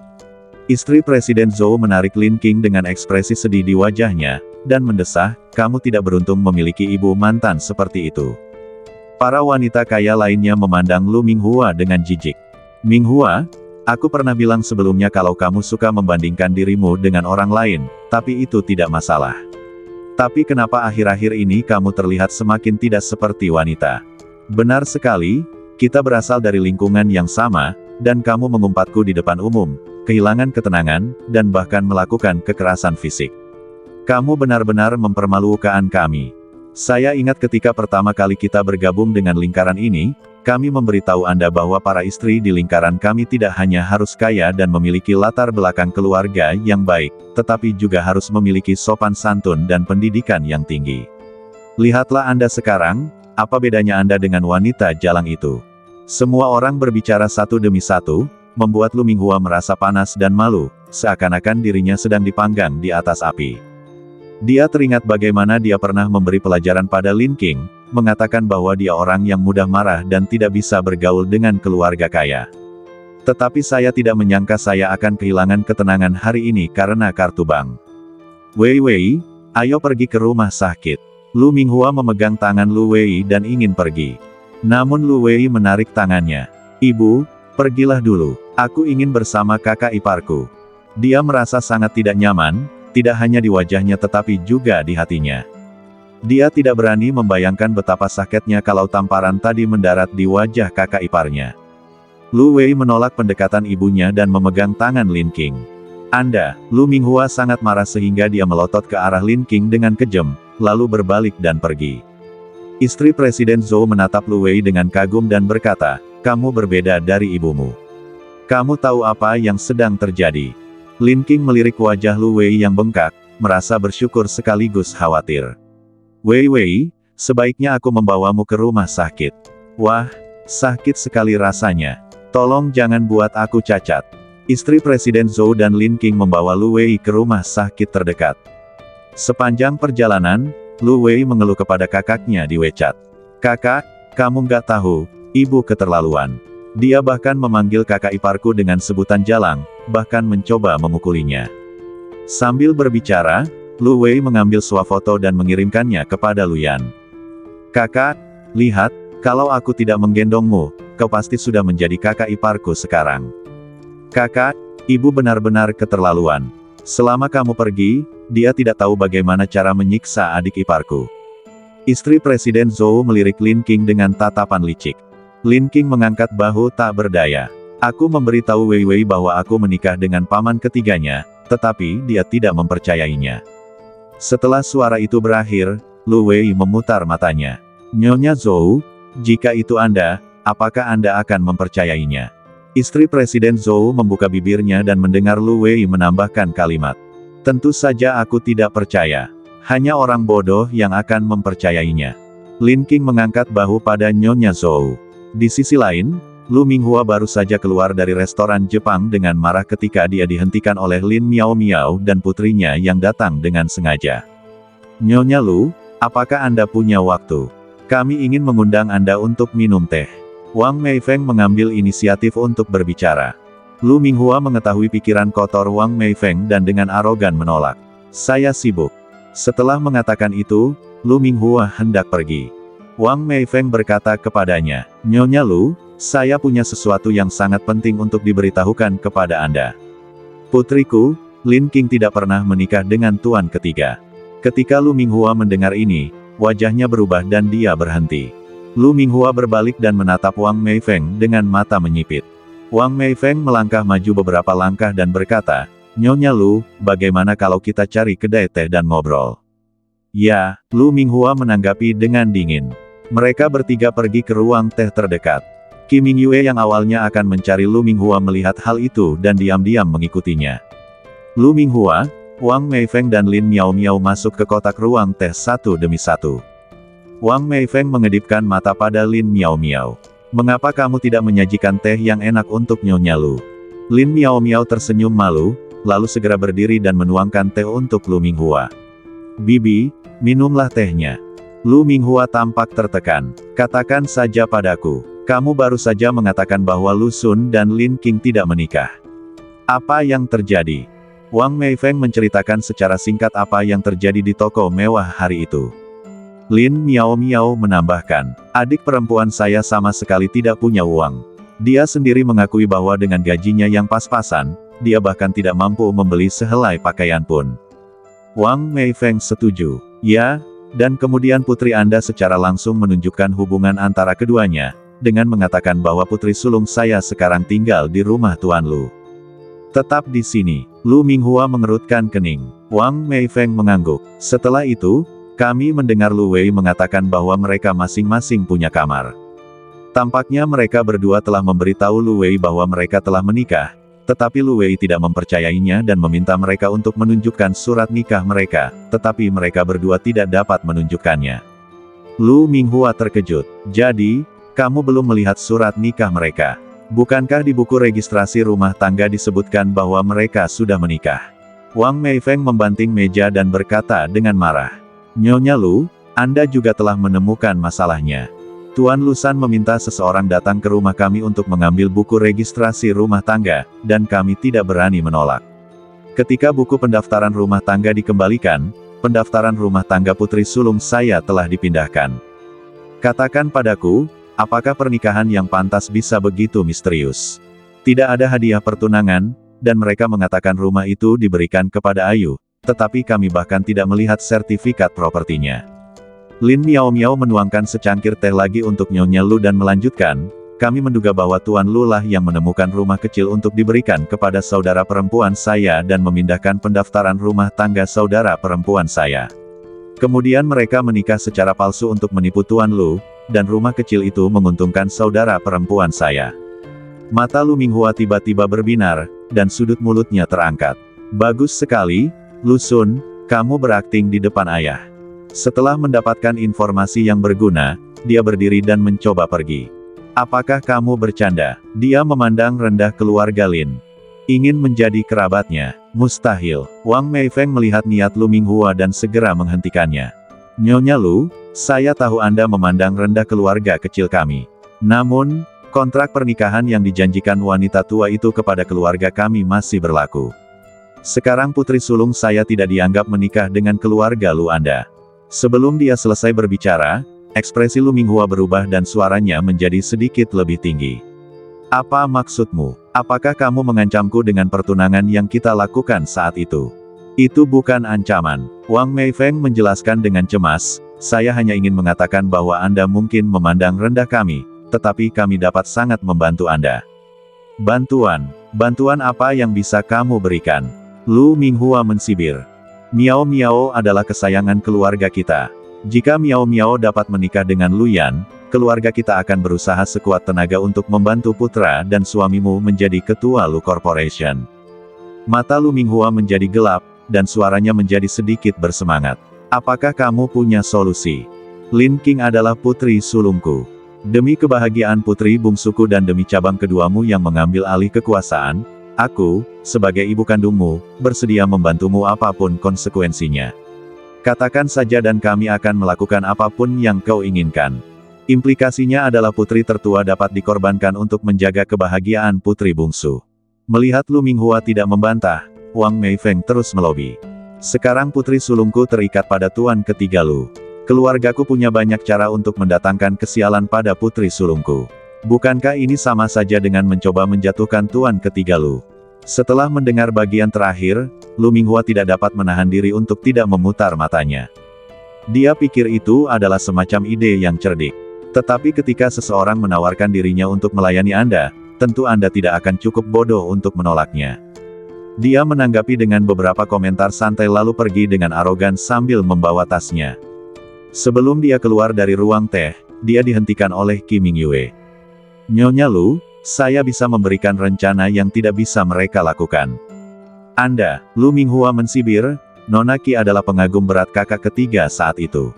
Istri Presiden Zhou menarik Lin King dengan ekspresi sedih di wajahnya, dan mendesah, "Kamu tidak beruntung memiliki ibu mantan seperti itu." Para wanita kaya lainnya memandang Lu Minghua dengan jijik. "Minghua, aku pernah bilang sebelumnya kalau kamu suka membandingkan dirimu dengan orang lain, tapi itu tidak masalah. Tapi kenapa akhir-akhir ini kamu terlihat semakin tidak seperti wanita?" "Benar sekali, kita berasal dari lingkungan yang sama, dan kamu mengumpatku di depan umum, kehilangan ketenangan, dan bahkan melakukan kekerasan fisik. Kamu benar-benar mempermalukan kami. Saya ingat ketika pertama kali kita bergabung dengan lingkaran ini, kami memberitahu Anda bahwa para istri di lingkaran kami tidak hanya harus kaya dan memiliki latar belakang keluarga yang baik, tetapi juga harus memiliki sopan santun dan pendidikan yang tinggi. Lihatlah Anda sekarang, apa bedanya Anda dengan wanita Jalang itu?" Semua orang berbicara satu demi satu, membuat Lu Minghua merasa panas dan malu, seakan-akan dirinya sedang dipanggang di atas api. Dia teringat bagaimana dia pernah memberi pelajaran pada Lin King, mengatakan bahwa dia orang yang mudah marah dan tidak bisa bergaul dengan keluarga kaya. "Tetapi saya tidak menyangka saya akan kehilangan ketenangan hari ini karena kartu bank. Wei, ayo pergi ke rumah sakit." Lu Minghua memegang tangan Lu Wei dan ingin pergi. Namun Lu Wei menarik tangannya. "Ibu, pergilah dulu. Aku ingin bersama kakak iparku." Dia merasa sangat tidak nyaman, tidak hanya di wajahnya tetapi juga di hatinya. Dia tidak berani membayangkan betapa sakitnya kalau tamparan tadi mendarat di wajah kakak iparnya. Lu Wei menolak pendekatan ibunya dan memegang tangan Lin King. "Anda," Lu Minghua sangat marah sehingga dia melotot ke arah Lin King dengan kejam, lalu berbalik dan pergi. Istri Presiden Zhou menatap Lu Wei dengan kagum dan berkata, "Kamu berbeda dari ibumu. Kamu tahu apa yang sedang terjadi?" Lin King melirik wajah Lu Wei yang bengkak, merasa bersyukur sekaligus khawatir. Wei, sebaiknya aku membawamu ke rumah sakit." "Wah, sakit sekali rasanya. Tolong jangan buat aku cacat." Istri Presiden Zhou dan Lin King membawa Lu Wei ke rumah sakit terdekat. Sepanjang perjalanan, Lu Wei mengeluh kepada kakaknya di WeChat. "Kakak, kamu nggak tahu, ibu keterlaluan. Dia bahkan memanggil kakak iparku dengan sebutan Jalang, bahkan mencoba memukulinya." Sambil berbicara, Lu Wei mengambil swafoto dan mengirimkannya kepada Lu Yan. "Kakak, lihat, kalau aku tidak menggendongmu, kau pasti sudah menjadi kakak iparku sekarang. Kakak, ibu benar-benar keterlaluan. Selama kamu pergi, dia tidak tahu bagaimana cara menyiksa adik iparku." Istri Presiden Zhou melirik Lin King dengan tatapan licik. Lin King mengangkat bahu tak berdaya. "Aku memberitahu Wei bahwa aku menikah dengan paman ketiganya, tetapi dia tidak mempercayainya." Setelah suara itu berakhir, Lu Wei memutar matanya. "Nyonya Zhou, jika itu Anda, apakah Anda akan mempercayainya?" Istri Presiden Zhou membuka bibirnya dan mendengar Lu Wei menambahkan kalimat. "Tentu saja aku tidak percaya. Hanya orang bodoh yang akan mempercayainya." Lin King mengangkat bahu pada Nyonya Zhou. Di sisi lain, Lu Minghua baru saja keluar dari restoran Jepang dengan marah ketika dia dihentikan oleh Lin Miao dan putrinya yang datang dengan sengaja. Nyonya Lu, apakah Anda punya waktu? Kami ingin mengundang Anda untuk minum teh. Wang Meifeng mengambil inisiatif untuk berbicara. Lu Minghua mengetahui pikiran kotor Wang Meifeng dan dengan arogan menolak. Saya sibuk. Setelah mengatakan itu, Lu Minghua hendak pergi. Wang Meifeng berkata kepadanya, Nyonya Lu, saya punya sesuatu yang sangat penting untuk diberitahukan kepada Anda. Putriku, Lin Qing tidak pernah menikah dengan tuan ketiga. Ketika Lu Minghua mendengar ini, wajahnya berubah dan dia berhenti. Lu Minghua berbalik dan menatap Wang Meifeng dengan mata menyipit. Wang Meifeng melangkah maju beberapa langkah dan berkata, Nyonya Lu, bagaimana kalau kita cari kedai teh dan ngobrol? Ya, Lu Minghua menanggapi dengan dingin. Mereka bertiga pergi ke ruang teh terdekat. Qi Mingyue yang awalnya akan mencari Lu Minghua melihat hal itu dan diam-diam mengikutinya. Lu Minghua, Wang Meifeng dan Lin Miao Miao masuk ke kotak ruang teh satu demi satu. Wang Meifeng mengedipkan mata pada Lin Miao Miao. Mengapa kamu tidak menyajikan teh yang enak untuk Nyonya Lu? Lin Miao Miao tersenyum malu, lalu segera berdiri dan menuangkan teh untuk Lu Minghua. Bibi, minumlah tehnya. Lu Minghua tampak tertekan. Katakan saja padaku, kamu baru saja mengatakan bahwa Lu Sun dan Lin Qing tidak menikah. Apa yang terjadi? Wang Meifeng menceritakan secara singkat apa yang terjadi di toko mewah hari itu. Lin Miao Miao menambahkan, adik perempuan saya sama sekali tidak punya uang. Dia sendiri mengakui bahwa dengan gajinya yang pas-pasan, dia bahkan tidak mampu membeli sehelai pakaian pun. Wang Meifeng setuju. Ya, dan kemudian putri Anda secara langsung menunjukkan hubungan antara keduanya, dengan mengatakan bahwa putri sulung saya sekarang tinggal di rumah Tuan Lu. Tetap di sini. Lu Minghua mengerutkan kening. Wang Meifeng mengangguk. Setelah itu, kami mendengar Lu Wei mengatakan bahwa mereka masing-masing punya kamar. Tampaknya mereka berdua telah memberitahu Lu Wei bahwa mereka telah menikah, tetapi Lu Wei tidak mempercayainya dan meminta mereka untuk menunjukkan surat nikah mereka, tetapi mereka berdua tidak dapat menunjukkannya. Lu Minghua terkejut. Jadi, kamu belum melihat surat nikah mereka? Bukankah di buku registrasi rumah tangga disebutkan bahwa mereka sudah menikah? Wang Meifeng membanting meja dan berkata dengan marah. Nyonya Lu, Anda juga telah menemukan masalahnya. Tuan Lusan meminta seseorang datang ke rumah kami untuk mengambil buku registrasi rumah tangga, dan kami tidak berani menolak. Ketika buku pendaftaran rumah tangga dikembalikan, pendaftaran rumah tangga putri sulung saya telah dipindahkan. Katakan padaku, apakah pernikahan yang pantas bisa begitu misterius? Tidak ada hadiah pertunangan, dan mereka mengatakan rumah itu diberikan kepada Ayu. Tetapi kami bahkan tidak melihat sertifikat propertinya. Lin Miao Miao menuangkan secangkir teh lagi untuk Nyonya Lu dan melanjutkan, kami menduga bahwa Tuan Lu lah yang menemukan rumah kecil untuk diberikan kepada saudara perempuan saya dan memindahkan pendaftaran rumah tangga saudara perempuan saya. Kemudian mereka menikah secara palsu untuk menipu Tuan Lu, dan rumah kecil itu menguntungkan saudara perempuan saya. Mata Lu Minghua tiba-tiba berbinar, dan sudut mulutnya terangkat. Bagus sekali, Lu Sun, kamu berakting di depan ayah. Setelah mendapatkan informasi yang berguna, dia berdiri dan mencoba pergi. Apakah kamu bercanda? Dia memandang rendah keluarga Lin. Ingin menjadi kerabatnya? Mustahil. Wang Meifeng melihat niat Lu Minghua dan segera menghentikannya. Nyonya Lu, saya tahu Anda memandang rendah keluarga kecil kami. Namun, kontrak pernikahan yang dijanjikan wanita tua itu kepada keluarga kami masih berlaku. Sekarang putri sulung saya tidak dianggap menikah dengan keluarga Lu Anda. Sebelum dia selesai berbicara, ekspresi Lu Minghua berubah dan suaranya menjadi sedikit lebih tinggi. Apa maksudmu? Apakah kamu mengancamku dengan pertunangan yang kita lakukan saat itu? Itu bukan ancaman. Wang Meifeng menjelaskan dengan cemas, saya hanya ingin mengatakan bahwa Anda mungkin memandang rendah kami, tetapi kami dapat sangat membantu Anda. Bantuan? Bantuan apa yang bisa kamu berikan? Lu Minghua mensibir. Miao Miao adalah kesayangan keluarga kita. Jika Miao Miao dapat menikah dengan Lu Yan, keluarga kita akan berusaha sekuat tenaga untuk membantu putra dan suamimu menjadi ketua Lu Corporation. Mata Lu Minghua menjadi gelap, dan suaranya menjadi sedikit bersemangat. Apakah kamu punya solusi? Lin Qing adalah putri sulungku. Demi kebahagiaan putri bungsuku dan demi cabang keduamu yang mengambil alih kekuasaan, aku, sebagai ibu kandungmu, bersedia membantumu apapun konsekuensinya. Katakan saja dan kami akan melakukan apapun yang kau inginkan. Implikasinya adalah putri tertua dapat dikorbankan untuk menjaga kebahagiaan putri bungsu. Melihat Lu Minghua tidak membantah, Wang Meifeng terus melobi. Sekarang putri sulungku terikat pada tuan ketiga Lu. Keluargaku punya banyak cara untuk mendatangkan kesialan pada putri sulungku. Bukankah ini sama saja dengan mencoba menjatuhkan tuan ketiga Lu? Setelah mendengar bagian terakhir, Lu Minghua tidak dapat menahan diri untuk tidak memutar matanya. Dia pikir itu adalah semacam ide yang cerdik. Tetapi ketika seseorang menawarkan dirinya untuk melayani Anda, tentu Anda tidak akan cukup bodoh untuk menolaknya. Dia menanggapi dengan beberapa komentar santai lalu pergi dengan arogan sambil membawa tasnya. Sebelum dia keluar dari ruang teh, dia dihentikan oleh Qi Mingyue. Nyonya Lu, saya bisa memberikan rencana yang tidak bisa mereka lakukan. Anda, Lu Minghua mensibir, Nona Qi adalah pengagum berat kakak ketiga saat itu.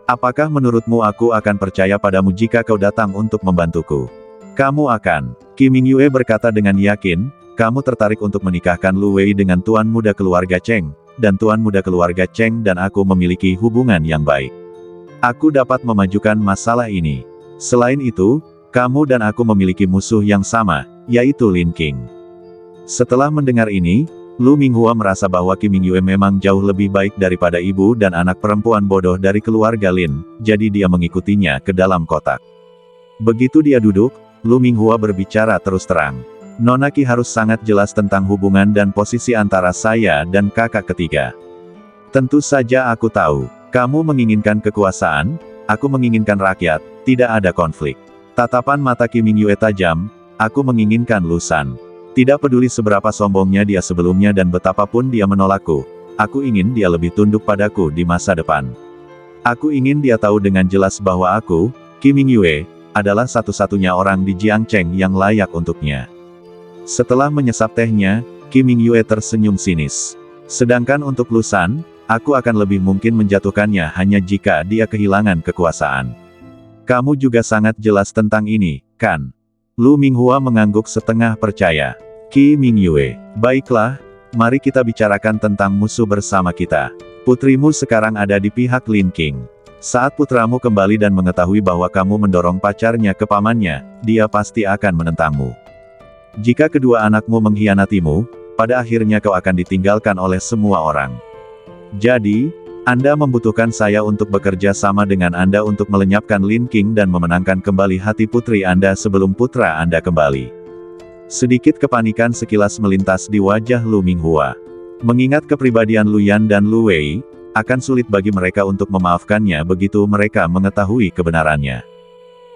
Apakah menurutmu aku akan percaya padamu jika kau datang untuk membantuku? Kamu akan. Qi Mingyue berkata dengan yakin, kamu tertarik untuk menikahkan Lu Wei dengan tuan muda keluarga Cheng, dan tuan muda keluarga Cheng dan aku memiliki hubungan yang baik. Aku dapat memajukan masalah ini. Selain itu, kamu dan aku memiliki musuh yang sama, yaitu Lin Qing. Setelah mendengar ini, Lu Minghua merasa bahwa Qi Mingyue memang jauh lebih baik daripada ibu dan anak perempuan bodoh dari keluarga Lin, jadi dia mengikutinya ke dalam kotak. Begitu dia duduk, Lu Minghua berbicara terus terang. Nona Qi harus sangat jelas tentang hubungan dan posisi antara saya dan kakak ketiga. Tentu saja aku tahu, kamu menginginkan kekuasaan, aku menginginkan rakyat, tidak ada konflik. Tatapan mata Qi Mingyue tajam, aku menginginkan Lu San. Tidak peduli seberapa sombongnya dia sebelumnya dan betapapun dia menolakku, aku ingin dia lebih tunduk padaku di masa depan. Aku ingin dia tahu dengan jelas bahwa aku, Qi Mingyue, adalah satu-satunya orang di Jiangcheng yang layak untuknya. Setelah menyesap tehnya, Qi Mingyue tersenyum sinis. Sedangkan untuk Lu San, aku akan lebih mungkin menjatuhkannya hanya jika dia kehilangan kekuasaan. Kamu juga sangat jelas tentang ini, kan? Lu Minghua mengangguk setengah percaya. Qi Mingyue, baiklah, mari kita bicarakan tentang musuh bersama kita. Putrimu sekarang ada di pihak Lin Qing. Saat putramu kembali dan mengetahui bahwa kamu mendorong pacarnya ke pamannya, dia pasti akan menentangmu. Jika kedua anakmu mengkhianatimu, pada akhirnya kau akan ditinggalkan oleh semua orang. Jadi, Anda membutuhkan saya untuk bekerja sama dengan Anda untuk melenyapkan Lin Qing dan memenangkan kembali hati putri Anda sebelum putra Anda kembali. Sedikit kepanikan sekilas melintas di wajah Lu Minghua. Mengingat kepribadian Lu Yan dan Lu Wei, akan sulit bagi mereka untuk memaafkannya begitu mereka mengetahui kebenarannya.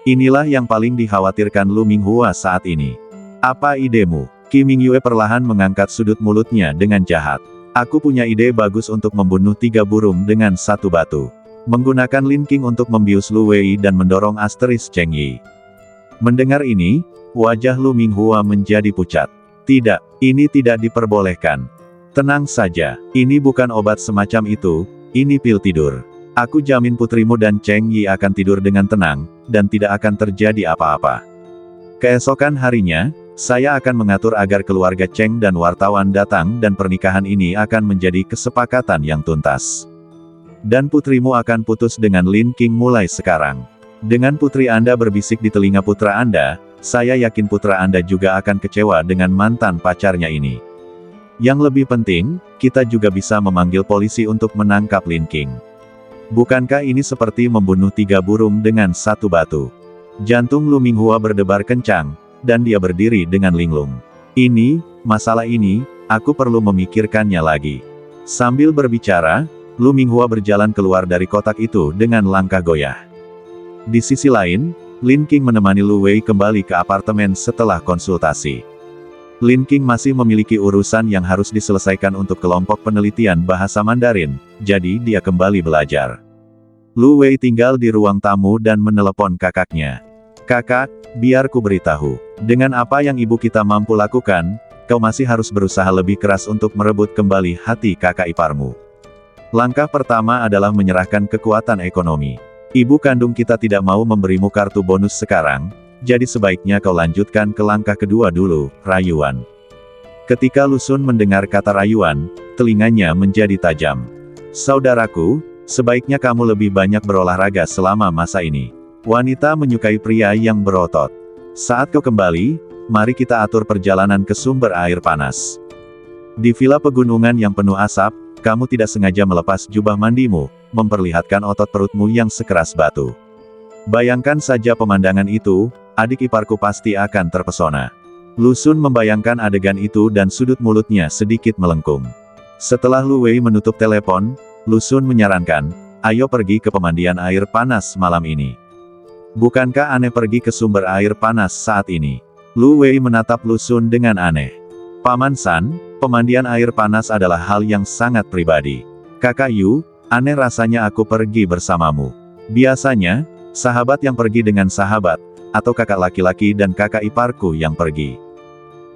Inilah yang paling dikhawatirkan Lu Minghua saat ini. Apa idemu? Qi Mingyue perlahan mengangkat sudut mulutnya dengan jahat. Aku punya ide bagus untuk membunuh 3 burung dengan 1 batu. Menggunakan Lin Qing untuk membius Lu Wei dan mendorong asteris Cheng Yi. Mendengar ini, wajah Lu Minghua menjadi pucat. Tidak, ini tidak diperbolehkan. Tenang saja, ini bukan obat semacam itu, ini pil tidur. Aku jamin putrimu dan Cheng Yi akan tidur dengan tenang, dan tidak akan terjadi apa-apa. Keesokan harinya, saya akan mengatur agar keluarga Cheng dan wartawan datang dan pernikahan ini akan menjadi kesepakatan yang tuntas. Dan putrimu akan putus dengan Lin Qing mulai sekarang. Dengan putri Anda berbisik di telinga putra Anda, saya yakin putra Anda juga akan kecewa dengan mantan pacarnya ini. Yang lebih penting, kita juga bisa memanggil polisi untuk menangkap Lin Qing. Bukankah ini seperti membunuh 3 burung dengan 1 batu? Jantung Lu Minghua berdebar kencang, dan dia berdiri dengan linglung. Masalah ini, aku perlu memikirkannya lagi. Sambil berbicara, Lu Minghua berjalan keluar dari kotak itu dengan langkah goyah. Di sisi lain, Lin Qing menemani Lu Wei kembali ke apartemen setelah konsultasi. Lin Qing masih memiliki urusan yang harus diselesaikan untuk kelompok penelitian bahasa Mandarin, jadi dia kembali belajar. Lu Wei tinggal di ruang tamu dan menelepon kakaknya. Kakak, biar ku beritahu. Dengan apa yang ibu kita mampu lakukan, kau masih harus berusaha lebih keras untuk merebut kembali hati kakak iparmu. Langkah pertama adalah menyerahkan kekuatan ekonomi. Ibu kandung kita tidak mau memberimu kartu bonus sekarang, jadi sebaiknya kau lanjutkan ke langkah kedua dulu, rayuan. Ketika Lu Sun mendengar kata rayuan, telinganya menjadi tajam. Saudaraku, sebaiknya kamu lebih banyak berolahraga selama masa ini. Wanita menyukai pria yang berotot. Saat kau kembali, mari kita atur perjalanan ke sumber air panas. Di villa pegunungan yang penuh asap, kamu tidak sengaja melepas jubah mandimu, memperlihatkan otot perutmu yang sekeras batu. Bayangkan saja pemandangan itu, adik iparku pasti akan terpesona. Lu Xun membayangkan adegan itu dan sudut mulutnya sedikit melengkung. Setelah Lu Wei menutup telepon, Lu Xun menyarankan, ayo pergi ke pemandian air panas malam ini. Bukankah aneh pergi ke sumber air panas saat ini? Lu Wei menatap Lu Xun dengan aneh. Paman San, pemandian air panas adalah hal yang sangat pribadi. Kakak Yu, aneh rasanya aku pergi bersamamu. Biasanya, sahabat yang pergi dengan sahabat, atau kakak laki-laki dan kakak iparku yang pergi.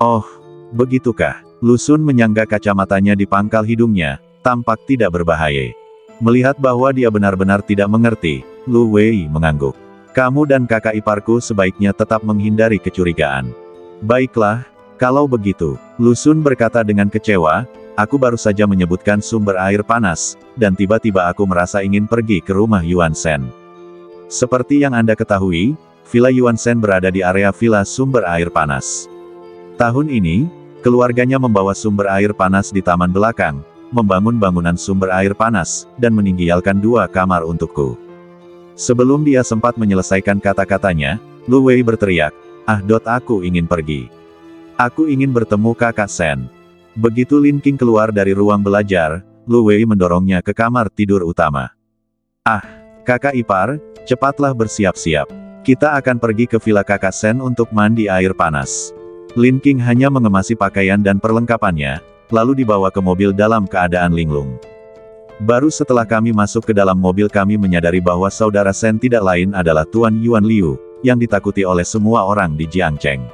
Oh, begitukah? Lu Xun menyangga kacamatanya di pangkal hidungnya, tampak tidak berbahaya. Melihat bahwa dia benar-benar tidak mengerti, Lu Wei mengangguk. Kamu dan kakak iparku sebaiknya tetap menghindari kecurigaan. Baiklah, kalau begitu, Lu Xun berkata dengan kecewa, aku baru saja menyebutkan sumber air panas, dan tiba-tiba aku merasa ingin pergi ke rumah Yuan Shen. Seperti yang Anda ketahui, Villa Yuan Shen berada di area villa sumber air panas. Tahun ini, keluarganya membawa sumber air panas di taman belakang, membangun bangunan sumber air panas, dan meninggalkan 2 kamar untukku. Sebelum dia sempat menyelesaikan kata-katanya, Lu Wei berteriak, aku ingin pergi. Aku ingin bertemu kakak Shen. Begitu Lin Qing keluar dari ruang belajar, Lu Wei mendorongnya ke kamar tidur utama. Kakak ipar, cepatlah bersiap-siap. Kita akan pergi ke villa kakak Shen untuk mandi air panas. Lin Qing hanya mengemasi pakaian dan perlengkapannya, lalu dibawa ke mobil dalam keadaan linglung. Baru setelah kami masuk ke dalam mobil kami menyadari bahwa saudara Shen tidak lain adalah Tuan Yuan Liu, yang ditakuti oleh semua orang di Jiangcheng.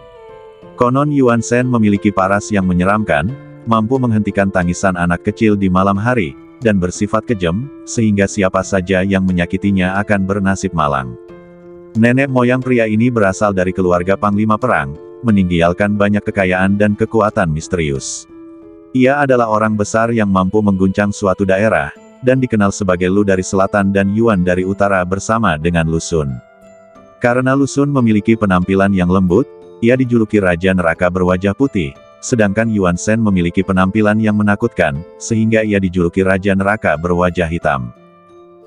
Konon Yuan Shen memiliki paras yang menyeramkan, mampu menghentikan tangisan anak kecil di malam hari, dan bersifat kejam, sehingga siapa saja yang menyakitinya akan bernasib malang. Nenek moyang pria ini berasal dari keluarga panglima perang, meninggalkan banyak kekayaan dan kekuatan misterius. Ia adalah orang besar yang mampu mengguncang suatu daerah, dan dikenal sebagai Lu dari selatan dan Yuan dari utara bersama dengan Lu Xun. Karena Lu Xun memiliki penampilan yang lembut, ia dijuluki Raja Neraka berwajah putih, sedangkan Yuan Shen memiliki penampilan yang menakutkan, sehingga ia dijuluki Raja Neraka berwajah hitam.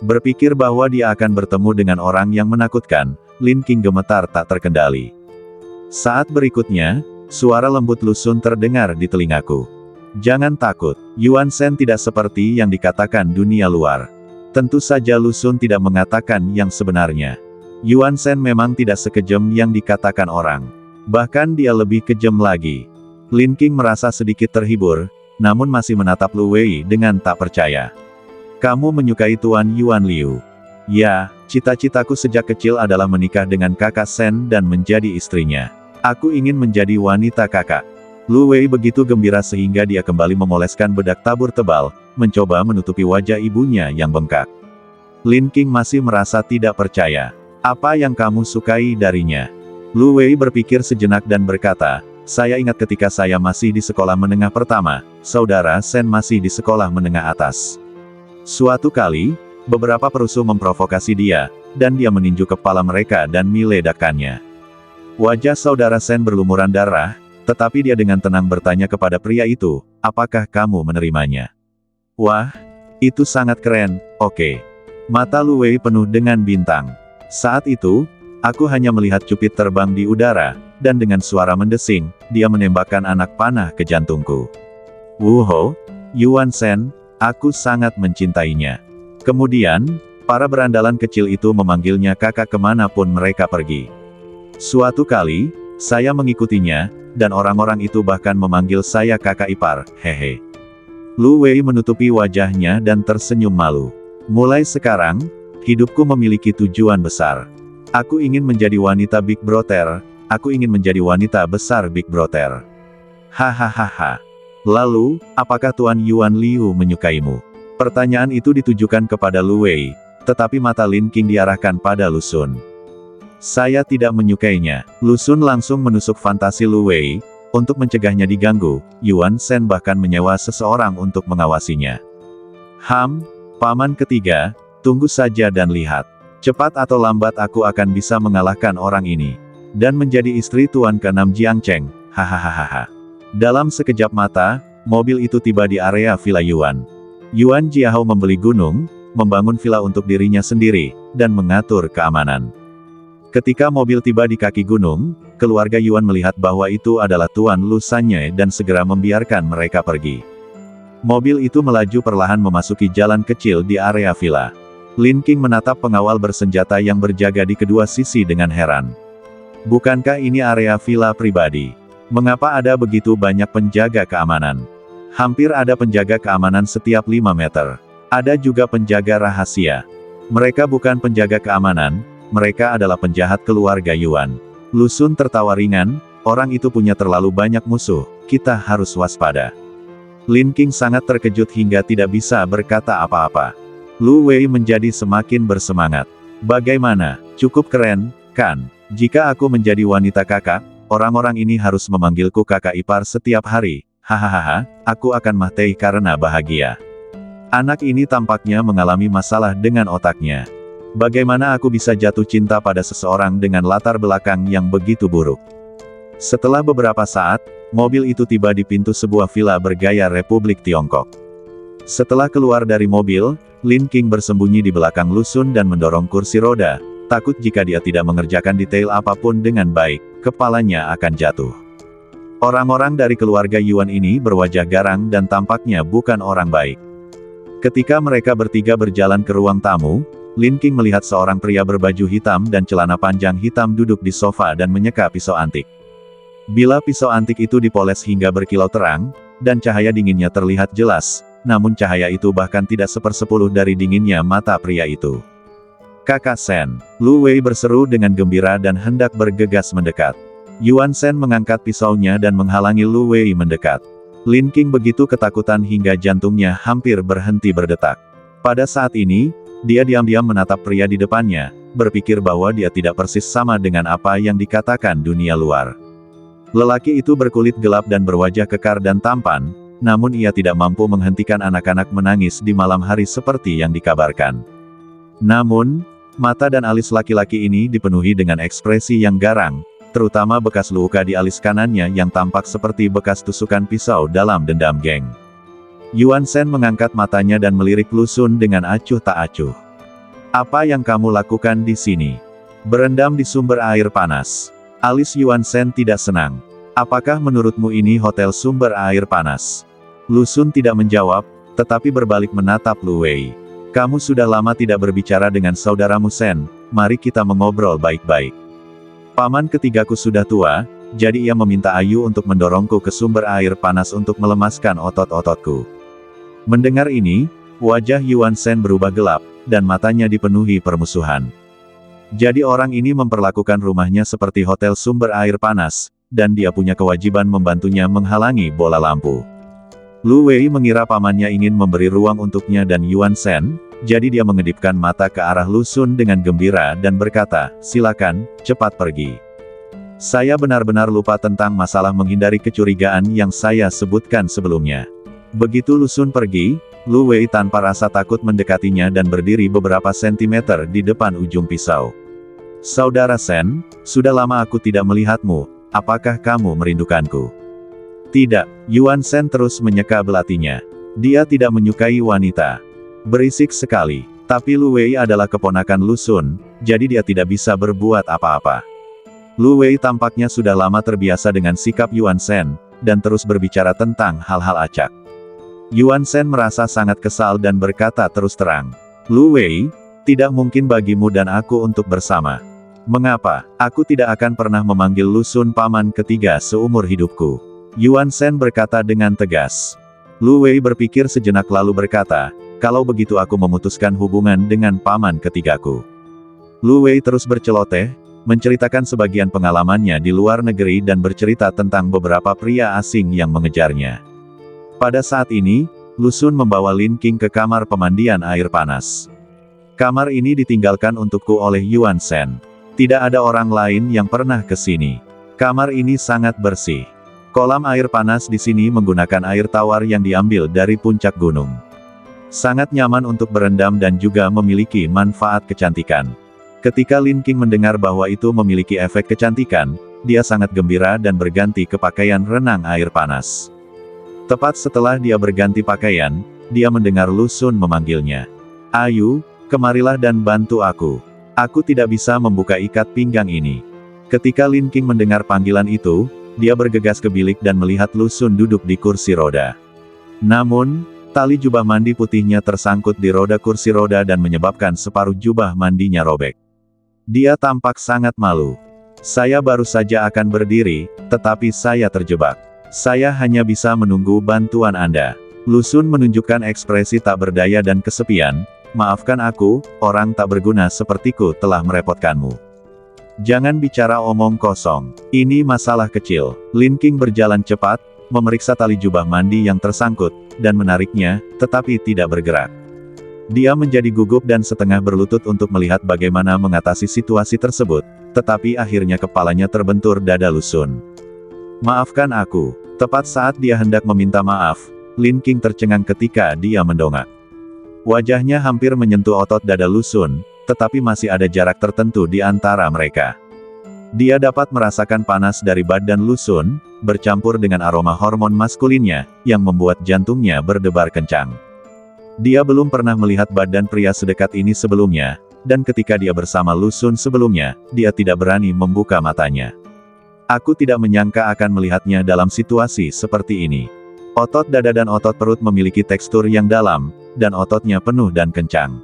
Berpikir bahwa dia akan bertemu dengan orang yang menakutkan, Lin Qing gemetar tak terkendali. Saat berikutnya, suara lembut Lu Xun terdengar di telingaku. Jangan takut, Yuan Shen tidak seperti yang dikatakan dunia luar. Tentu saja Lu Xun tidak mengatakan yang sebenarnya. Yuan Shen memang tidak sekejam yang dikatakan orang. Bahkan dia lebih kejam lagi. Lin Qing merasa sedikit terhibur, namun masih menatap Lu Wei dengan tak percaya. Kamu menyukai Tuan Yuan Liu? Ya, cita-citaku sejak kecil adalah menikah dengan kakak Shen dan menjadi istrinya. Aku ingin menjadi wanita kakak. Lu Wei begitu gembira sehingga dia kembali memoleskan bedak tabur tebal, mencoba menutupi wajah ibunya yang bengkak. Lin Qing masih merasa tidak percaya. Apa yang kamu sukai darinya? Lu Wei berpikir sejenak dan berkata, saya ingat ketika saya masih di sekolah menengah pertama, saudara Shen masih di sekolah menengah atas. Suatu kali, beberapa perusuh memprovokasi dia, dan dia meninju kepala mereka dan meledakkannya. Wajah saudara Shen berlumuran darah, tetapi dia dengan tenang bertanya kepada pria itu, apakah kamu menerimanya? Wah, itu sangat keren, oke. Mata Lu Wei penuh dengan bintang. Saat itu, aku hanya melihat cupid terbang di udara, dan dengan suara mendesing, dia menembakkan anak panah ke jantungku. Wuho, Yuan Shen, aku sangat mencintainya. Kemudian, para berandalan kecil itu memanggilnya kakak kemanapun mereka pergi. Suatu kali, saya mengikutinya, dan orang-orang itu bahkan memanggil saya kakak ipar, hehe. Lu Wei menutupi wajahnya dan tersenyum malu. Mulai sekarang, hidupku memiliki tujuan besar. Aku ingin menjadi wanita Big Brother, aku ingin menjadi wanita besar Big Brother. Hahaha. Lalu, apakah Tuan Yuan Liu menyukaimu? Pertanyaan itu ditujukan kepada Lu Wei, tetapi mata Lin Qing diarahkan pada Lu Xun. Saya tidak menyukainya. Lu Xun langsung menusuk fantasi Lu Wei. Untuk mencegahnya diganggu, Yuan Shen bahkan menyewa seseorang untuk mengawasinya. Paman ketiga, tunggu saja dan lihat. Cepat atau lambat aku akan bisa mengalahkan orang ini. Dan menjadi istri Tuan ke-6 Jiang Cheng, hahaha. Dalam sekejap mata, mobil itu tiba di area Villa Yuan. Yuan Jiahao membeli gunung, membangun villa untuk dirinya sendiri, dan mengatur keamanan. Ketika mobil tiba di kaki gunung, keluarga Yuan melihat bahwa itu adalah Tuan Lu Sanye dan segera membiarkan mereka pergi. Mobil itu melaju perlahan memasuki jalan kecil di area villa. Lin King menatap pengawal bersenjata yang berjaga di kedua sisi dengan heran. Bukankah ini area villa pribadi? Mengapa ada begitu banyak penjaga keamanan? Hampir ada penjaga keamanan setiap 5 meter. Ada juga penjaga rahasia. Mereka bukan penjaga keamanan, mereka adalah penjahat keluarga Yuan. Lu Sun tertawa ringan, orang itu punya terlalu banyak musuh, kita harus waspada. Lin King sangat terkejut hingga tidak bisa berkata apa-apa. Lu Wei menjadi semakin bersemangat. Bagaimana? Cukup keren, kan? Jika aku menjadi wanita kakak, orang-orang ini harus memanggilku kakak ipar setiap hari. Hahaha, aku akan mati karena bahagia. Anak ini tampaknya mengalami masalah dengan otaknya. Bagaimana aku bisa jatuh cinta pada seseorang dengan latar belakang yang begitu buruk? Setelah beberapa saat, mobil itu tiba di pintu sebuah villa bergaya Republik Tiongkok. Setelah keluar dari mobil, Lin King bersembunyi di belakang Lu Sun dan mendorong kursi roda, takut jika dia tidak mengerjakan detail apapun dengan baik, kepalanya akan jatuh. Orang-orang dari keluarga Yuan ini berwajah garang dan tampaknya bukan orang baik. Ketika mereka bertiga berjalan ke ruang tamu, Lin King melihat seorang pria berbaju hitam dan celana panjang hitam duduk di sofa dan menyeka pisau antik. Bila pisau antik itu dipoles hingga berkilau terang, dan cahaya dinginnya terlihat jelas, namun cahaya itu bahkan tidak 1/10 dari dinginnya mata pria itu. Kakak Sen, Lu Wei berseru dengan gembira dan hendak bergegas mendekat. Yuan Shen mengangkat pisaunya dan menghalangi Lu Wei mendekat. Lin King begitu ketakutan hingga jantungnya hampir berhenti berdetak. Pada saat ini, dia diam-diam menatap pria di depannya, berpikir bahwa dia tidak persis sama dengan apa yang dikatakan dunia luar. Lelaki itu berkulit gelap dan berwajah kekar dan tampan, namun ia tidak mampu menghentikan anak-anak menangis di malam hari seperti yang dikabarkan. Namun, mata dan alis laki-laki ini dipenuhi dengan ekspresi yang garang, terutama bekas luka di alis kanannya yang tampak seperti bekas tusukan pisau dalam dendam geng. Yuan Shen mengangkat matanya dan melirik Lu Sun dengan acuh tak acuh. Apa yang kamu lakukan di sini? Berendam di sumber air panas. Alis Yuan Shen tidak senang. Apakah menurutmu ini hotel sumber air panas? Lu Sun tidak menjawab, tetapi berbalik menatap Lu Wei. Kamu sudah lama tidak berbicara dengan saudaramu Sen, mari kita mengobrol baik-baik. Paman ketigaku sudah tua, jadi ia meminta Ayu untuk mendorongku ke sumber air panas untuk melemaskan otot-ototku. Mendengar ini, wajah Yuan Shen berubah gelap, dan matanya dipenuhi permusuhan. Jadi orang ini memperlakukan rumahnya seperti hotel sumber air panas, dan dia punya kewajiban membantunya menghalangi bola lampu. Lu Wei mengira pamannya ingin memberi ruang untuknya dan Yuan Shen, jadi dia mengedipkan mata ke arah Lu Sun dengan gembira dan berkata, silakan, cepat pergi. Saya benar-benar lupa tentang masalah menghindari kecurigaan yang saya sebutkan sebelumnya. Begitu Lu Sun pergi, Lu Wei tanpa rasa takut mendekatinya dan berdiri beberapa sentimeter di depan ujung pisau. Saudara Sen, sudah lama aku tidak melihatmu, apakah kamu merindukanku? Tidak, Yuan Shen terus menyeka belatinya. Dia tidak menyukai wanita. Berisik sekali. Tapi Lu Wei adalah keponakan Lu Sun, jadi dia tidak bisa berbuat apa-apa. Lu Wei tampaknya sudah lama terbiasa dengan sikap Yuan Shen, dan terus berbicara tentang hal-hal acak. Yuan Shen merasa sangat kesal dan berkata terus terang. Lu Wei, tidak mungkin bagimu dan aku untuk bersama. Mengapa? Aku tidak akan pernah memanggil Lu Sun paman ketiga seumur hidupku. Yuan Shen berkata dengan tegas. Lu Wei berpikir sejenak lalu berkata, kalau begitu aku memutuskan hubungan dengan paman ketigaku. Lu Wei terus berceloteh, menceritakan sebagian pengalamannya di luar negeri dan bercerita tentang beberapa pria asing yang mengejarnya. Pada saat ini, Lu Sun membawa Lin King ke kamar pemandian air panas. Kamar ini ditinggalkan untukku oleh Yuan Shen. Tidak ada orang lain yang pernah ke sini. Kamar ini sangat bersih. Kolam air panas di sini menggunakan air tawar yang diambil dari puncak gunung. Sangat nyaman untuk berendam dan juga memiliki manfaat kecantikan. Ketika Lin King mendengar bahwa itu memiliki efek kecantikan, dia sangat gembira dan berganti ke pakaian renang air panas. Tepat setelah dia berganti pakaian, dia mendengar Lu Xun memanggilnya. "Ayu, kemarilah dan bantu aku. Aku tidak bisa membuka ikat pinggang ini." Ketika Lin King mendengar panggilan itu, dia bergegas ke bilik dan melihat Lu Xun duduk di kursi roda. Namun, tali jubah mandi putihnya tersangkut di roda kursi roda dan menyebabkan separuh jubah mandinya robek. Dia tampak sangat malu. "Saya baru saja akan berdiri, tetapi saya terjebak. Saya hanya bisa menunggu bantuan Anda." Lu Xun menunjukkan ekspresi tak berdaya dan kesepian. "Maafkan aku, orang tak berguna sepertiku telah merepotkanmu. Jangan bicara omong kosong. Ini masalah kecil." Lin King berjalan cepat, memeriksa tali jubah mandi yang tersangkut, dan menariknya, tetapi tidak bergerak. Dia menjadi gugup dan setengah berlutut untuk melihat bagaimana mengatasi situasi tersebut, tetapi akhirnya kepalanya terbentur dada Lu Xun. "Maafkan aku." Tepat saat dia hendak meminta maaf, Lin King tercengang ketika dia mendongak. Wajahnya hampir menyentuh otot dada Lu Xun, tetapi masih ada jarak tertentu di antara mereka. Dia dapat merasakan panas dari badan Lu Xun, bercampur dengan aroma hormon maskulinnya, yang membuat jantungnya berdebar kencang. Dia belum pernah melihat badan pria sedekat ini sebelumnya, dan ketika dia bersama Lu Xun sebelumnya, dia tidak berani membuka matanya. "Aku tidak menyangka akan melihatnya dalam situasi seperti ini." Otot dada dan otot perut memiliki tekstur yang dalam, dan ototnya penuh dan kencang.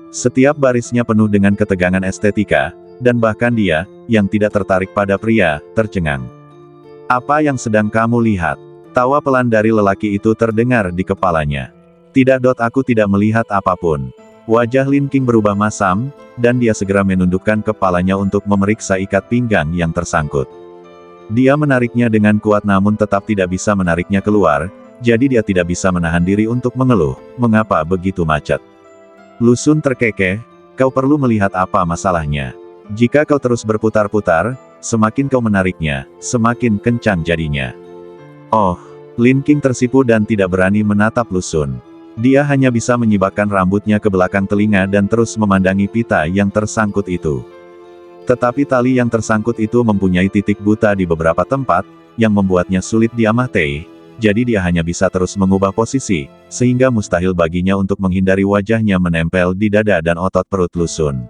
Setiap barisnya penuh dengan ketegangan estetika, dan bahkan dia, yang tidak tertarik pada pria, tercengang. "Apa yang sedang kamu lihat?" Tawa pelan dari lelaki itu terdengar di kepalanya. "Tidak, aku tidak melihat apapun." Wajah Lin King berubah masam, dan dia segera menundukkan kepalanya untuk memeriksa ikat pinggang yang tersangkut. Dia menariknya dengan kuat namun tetap tidak bisa menariknya keluar, jadi dia tidak bisa menahan diri untuk mengeluh, "Mengapa begitu macet?" Lu Xun terkekeh, "Kau perlu melihat apa masalahnya. Jika kau terus berputar-putar, semakin kau menariknya, semakin kencang jadinya." "Oh." Lin King tersipu dan tidak berani menatap Lu Xun. Dia hanya bisa menyibakkan rambutnya ke belakang telinga dan terus memandangi pita yang tersangkut itu. Tetapi tali yang tersangkut itu mempunyai titik buta di beberapa tempat, yang membuatnya sulit diamati, jadi dia hanya bisa terus mengubah posisi, sehingga mustahil baginya untuk menghindari wajahnya menempel di dada dan otot perut Lu Xun.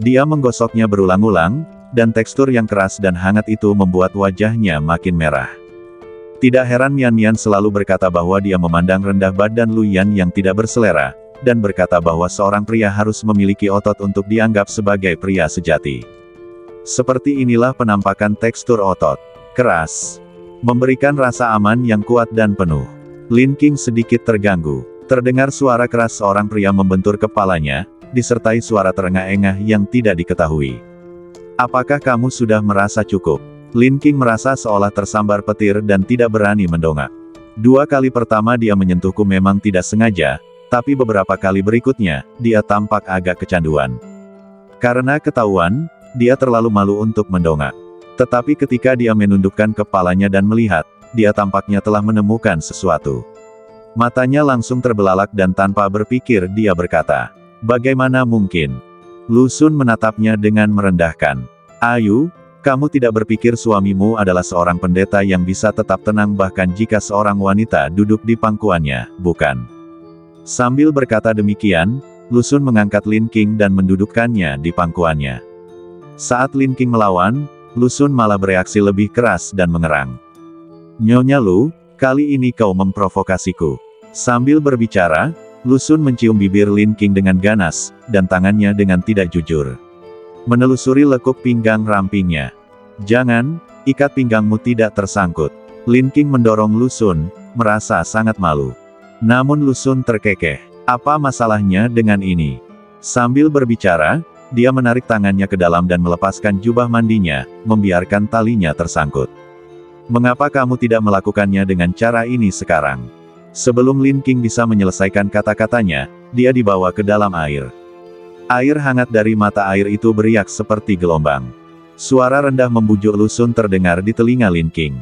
Dia menggosoknya berulang-ulang, dan tekstur yang keras dan hangat itu membuat wajahnya makin merah. Tidak heran Mian Mian selalu berkata bahwa dia memandang rendah badan Lu Yan yang tidak berselera, dan berkata bahwa seorang pria harus memiliki otot untuk dianggap sebagai pria sejati. Seperti inilah penampakan tekstur otot. Keras. Memberikan rasa aman yang kuat dan penuh. Lin King sedikit terganggu. Terdengar suara keras seorang pria membentur kepalanya, disertai suara terengah-engah yang tidak diketahui. "Apakah kamu sudah merasa cukup?" Lin King merasa seolah tersambar petir dan tidak berani mendongak. 2 kali pertama dia menyentuhku memang tidak sengaja, tapi beberapa kali berikutnya, dia tampak agak kecanduan. Karena ketahuan, dia terlalu malu untuk mendongak. Tetapi ketika dia menundukkan kepalanya dan melihat, dia tampaknya telah menemukan sesuatu. Matanya langsung terbelalak dan tanpa berpikir dia berkata, "Bagaimana mungkin?" Lu Xun menatapnya dengan merendahkan. "Ayu, kamu tidak berpikir suamimu adalah seorang pendeta yang bisa tetap tenang bahkan jika seorang wanita duduk di pangkuannya, bukan?" Sambil berkata demikian, Lu Xun mengangkat Lin King dan mendudukkannya di pangkuannya. Saat Lin King melawan, Lu Xun malah bereaksi lebih keras dan mengerang. "Nyonya Lu, kali ini kau memprovokasiku." Sambil berbicara, Lu Xun mencium bibir Lin King dengan ganas, dan tangannya dengan tidak jujur menelusuri lekuk pinggang rampingnya. "Jangan, ikat pinggangmu tidak tersangkut." Lin King mendorong Lu Xun, merasa sangat malu. Namun Lu Xun terkekeh. "Apa masalahnya dengan ini?" Sambil berbicara, dia menarik tangannya ke dalam dan melepaskan jubah mandinya, membiarkan talinya tersangkut. "Mengapa kamu tidak melakukannya dengan cara ini sekarang?" Sebelum Lin King bisa menyelesaikan kata-katanya, dia dibawa ke dalam air. Air hangat dari mata air itu beriak seperti gelombang. Suara rendah membujuk Lu Xun terdengar di telinga Lin King.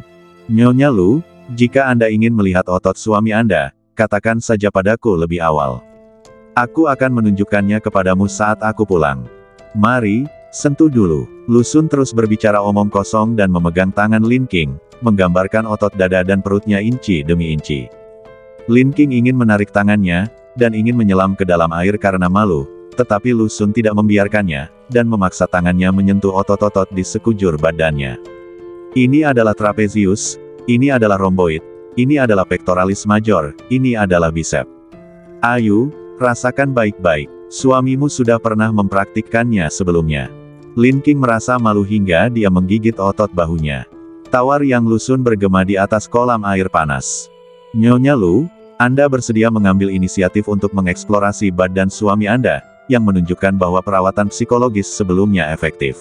"Nyonya Lu, jika Anda ingin melihat otot suami Anda, katakan saja padaku lebih awal. Aku akan menunjukkannya kepadamu saat aku pulang. Mari, sentuh dulu. Lu Xun terus berbicara omong kosong dan memegang tangan Lin Qing, menggambarkan otot dada dan perutnya inci demi inci. Lin Qing ingin menarik tangannya, dan ingin menyelam ke dalam air karena malu, tetapi Lu Xun tidak membiarkannya, dan memaksa tangannya menyentuh otot-otot di sekujur badannya. Ini adalah trapezius, ini adalah rhomboid, ini adalah pectoralis major, ini adalah bicep. Ayo, rasakan baik-baik, suamimu sudah pernah mempraktikkannya sebelumnya. Lin Qing merasa malu hingga dia menggigit otot bahunya. Tawar Yang Lu Xun bergema di atas kolam air panas. Nyonya Lu, Anda bersedia mengambil inisiatif untuk mengeksplorasi badan suami Anda, yang menunjukkan bahwa perawatan psikologis sebelumnya efektif.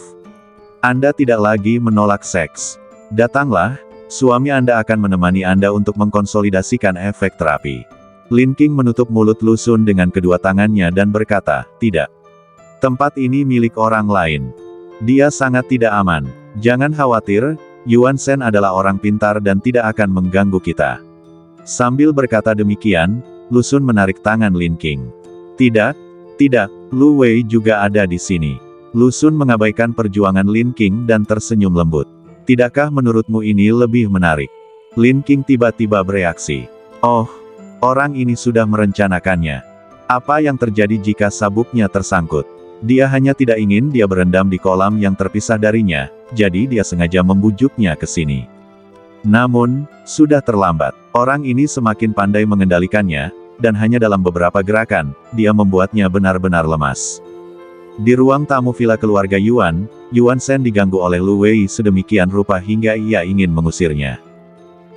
Anda tidak lagi menolak seks. Datanglah, suami Anda akan menemani Anda untuk mengkonsolidasikan efek terapi. Lin Qing menutup mulut Lu Xun dengan kedua tangannya dan berkata, tidak. Tempat ini milik orang lain. Dia sangat tidak aman. Jangan khawatir, Yuan Shen adalah orang pintar dan tidak akan mengganggu kita. Sambil berkata demikian, Lu Xun menarik tangan Lin Qing. Tidak, tidak, Lu Wei juga ada di sini. Lu Xun mengabaikan perjuangan Lin Qing dan tersenyum lembut. Tidakkah menurutmu ini lebih menarik? Lin Qing tiba-tiba bereaksi. Oh, orang ini sudah merencanakannya. Apa yang terjadi jika sabuknya tersangkut? Dia hanya tidak ingin dia berendam di kolam yang terpisah darinya, jadi dia sengaja membujuknya ke sini. Namun, sudah terlambat. Orang ini semakin pandai mengendalikannya, dan hanya dalam beberapa gerakan, dia membuatnya benar-benar lemas. Di ruang tamu villa keluarga Yuan, Yuan Shen diganggu oleh Lu Wei sedemikian rupa hingga ia ingin mengusirnya.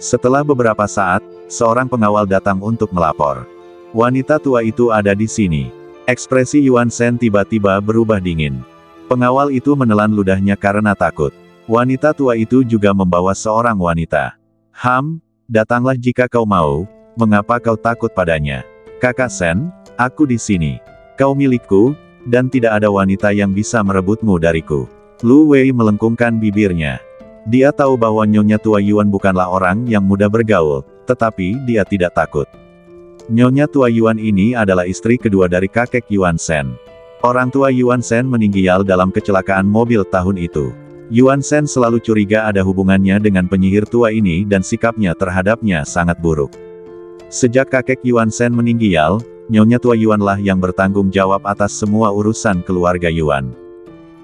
Setelah beberapa saat, seorang pengawal datang untuk melapor. Wanita tua itu ada di sini. Ekspresi Yuan Shen tiba-tiba berubah dingin. Pengawal itu menelan ludahnya karena takut. Wanita tua itu juga membawa seorang wanita. Datanglah jika kau mau, mengapa kau takut padanya? Kakak Shen, aku di sini. Kau milikku, dan tidak ada wanita yang bisa merebutmu dariku. Lu Wei melengkungkan bibirnya. Dia tahu bahwa Nyonya Tua Yuan bukanlah orang yang mudah bergaul, tetapi dia tidak takut. Nyonya Tua Yuan ini adalah istri kedua dari kakek Yuan Shen. Orang tua Yuan Shen meninggal dalam kecelakaan mobil tahun itu. Yuan Shen selalu curiga ada hubungannya dengan penyihir tua ini dan sikapnya terhadapnya sangat buruk. Sejak kakek Yuan Shen meninggal, Nyonya Tua Yuanlah yang bertanggung jawab atas semua urusan keluarga Yuan.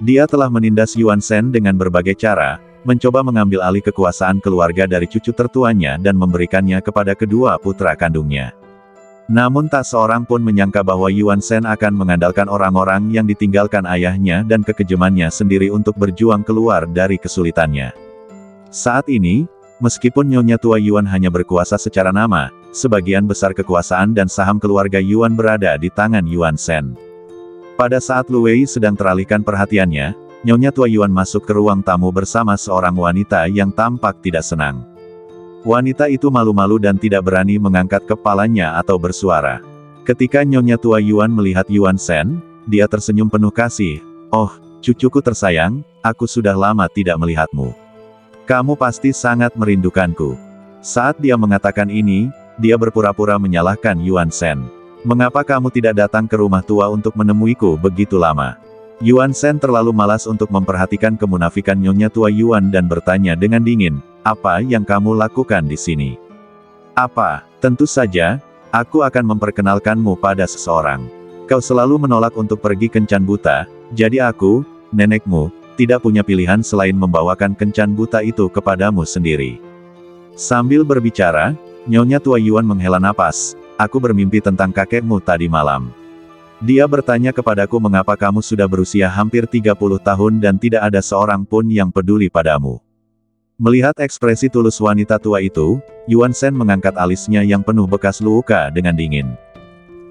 Dia telah menindas Yuan Shen dengan berbagai cara, mencoba mengambil alih kekuasaan keluarga dari cucu tertuanya dan memberikannya kepada kedua putra kandungnya. Namun tak seorang pun menyangka bahwa Yuan Shen akan mengandalkan orang-orang yang ditinggalkan ayahnya dan kekejamannya sendiri untuk berjuang keluar dari kesulitannya. Saat ini, meskipun Nyonya Tua Yuan hanya berkuasa secara nama, sebagian besar kekuasaan dan saham keluarga Yuan berada di tangan Yuan Shen. Pada saat Lu Wei sedang teralihkan perhatiannya, Nyonya Tua Yuan masuk ke ruang tamu bersama seorang wanita yang tampak tidak senang. Wanita itu malu-malu dan tidak berani mengangkat kepalanya atau bersuara. Ketika Nyonya Tua Yuan melihat Yuan Shen, dia tersenyum penuh kasih. Oh, cucuku tersayang, aku sudah lama tidak melihatmu. Kamu pasti sangat merindukanku. Saat dia mengatakan ini, dia berpura-pura menyalahkan Yuan Shen. Mengapa kamu tidak datang ke rumah tua untuk menemuiku begitu lama? Yuan Shen terlalu malas untuk memperhatikan kemunafikan Nyonya Tua Yuan dan bertanya dengan dingin, apa yang kamu lakukan di sini? Apa? Tentu saja, aku akan memperkenalkanmu pada seseorang. Kau selalu menolak untuk pergi kencan buta, jadi aku, nenekmu, tidak punya pilihan selain membawakan kencan buta itu kepadamu sendiri. Sambil berbicara, Nyonya Tua Yuan menghela napas, aku bermimpi tentang kakekmu tadi malam. Dia bertanya kepadaku mengapa kamu sudah berusia hampir 30 tahun dan tidak ada seorang pun yang peduli padamu. Melihat ekspresi tulus wanita tua itu, Yuan Shen mengangkat alisnya yang penuh bekas luka dengan dingin.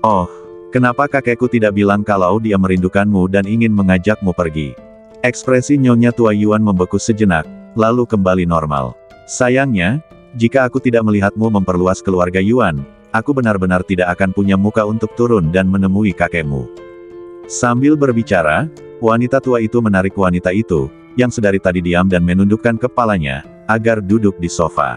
Oh, kenapa kakekku tidak bilang kalau dia merindukanmu dan ingin mengajakmu pergi? Ekspresi Nyonya Tua Yuan membeku sejenak, lalu kembali normal. Sayangnya, jika aku tidak melihatmu memperluas keluarga Yuan, aku benar-benar tidak akan punya muka untuk turun dan menemui kakekmu. Sambil berbicara, wanita tua itu menarik wanita itu, yang sedari tadi diam dan menundukkan kepalanya, agar duduk di sofa.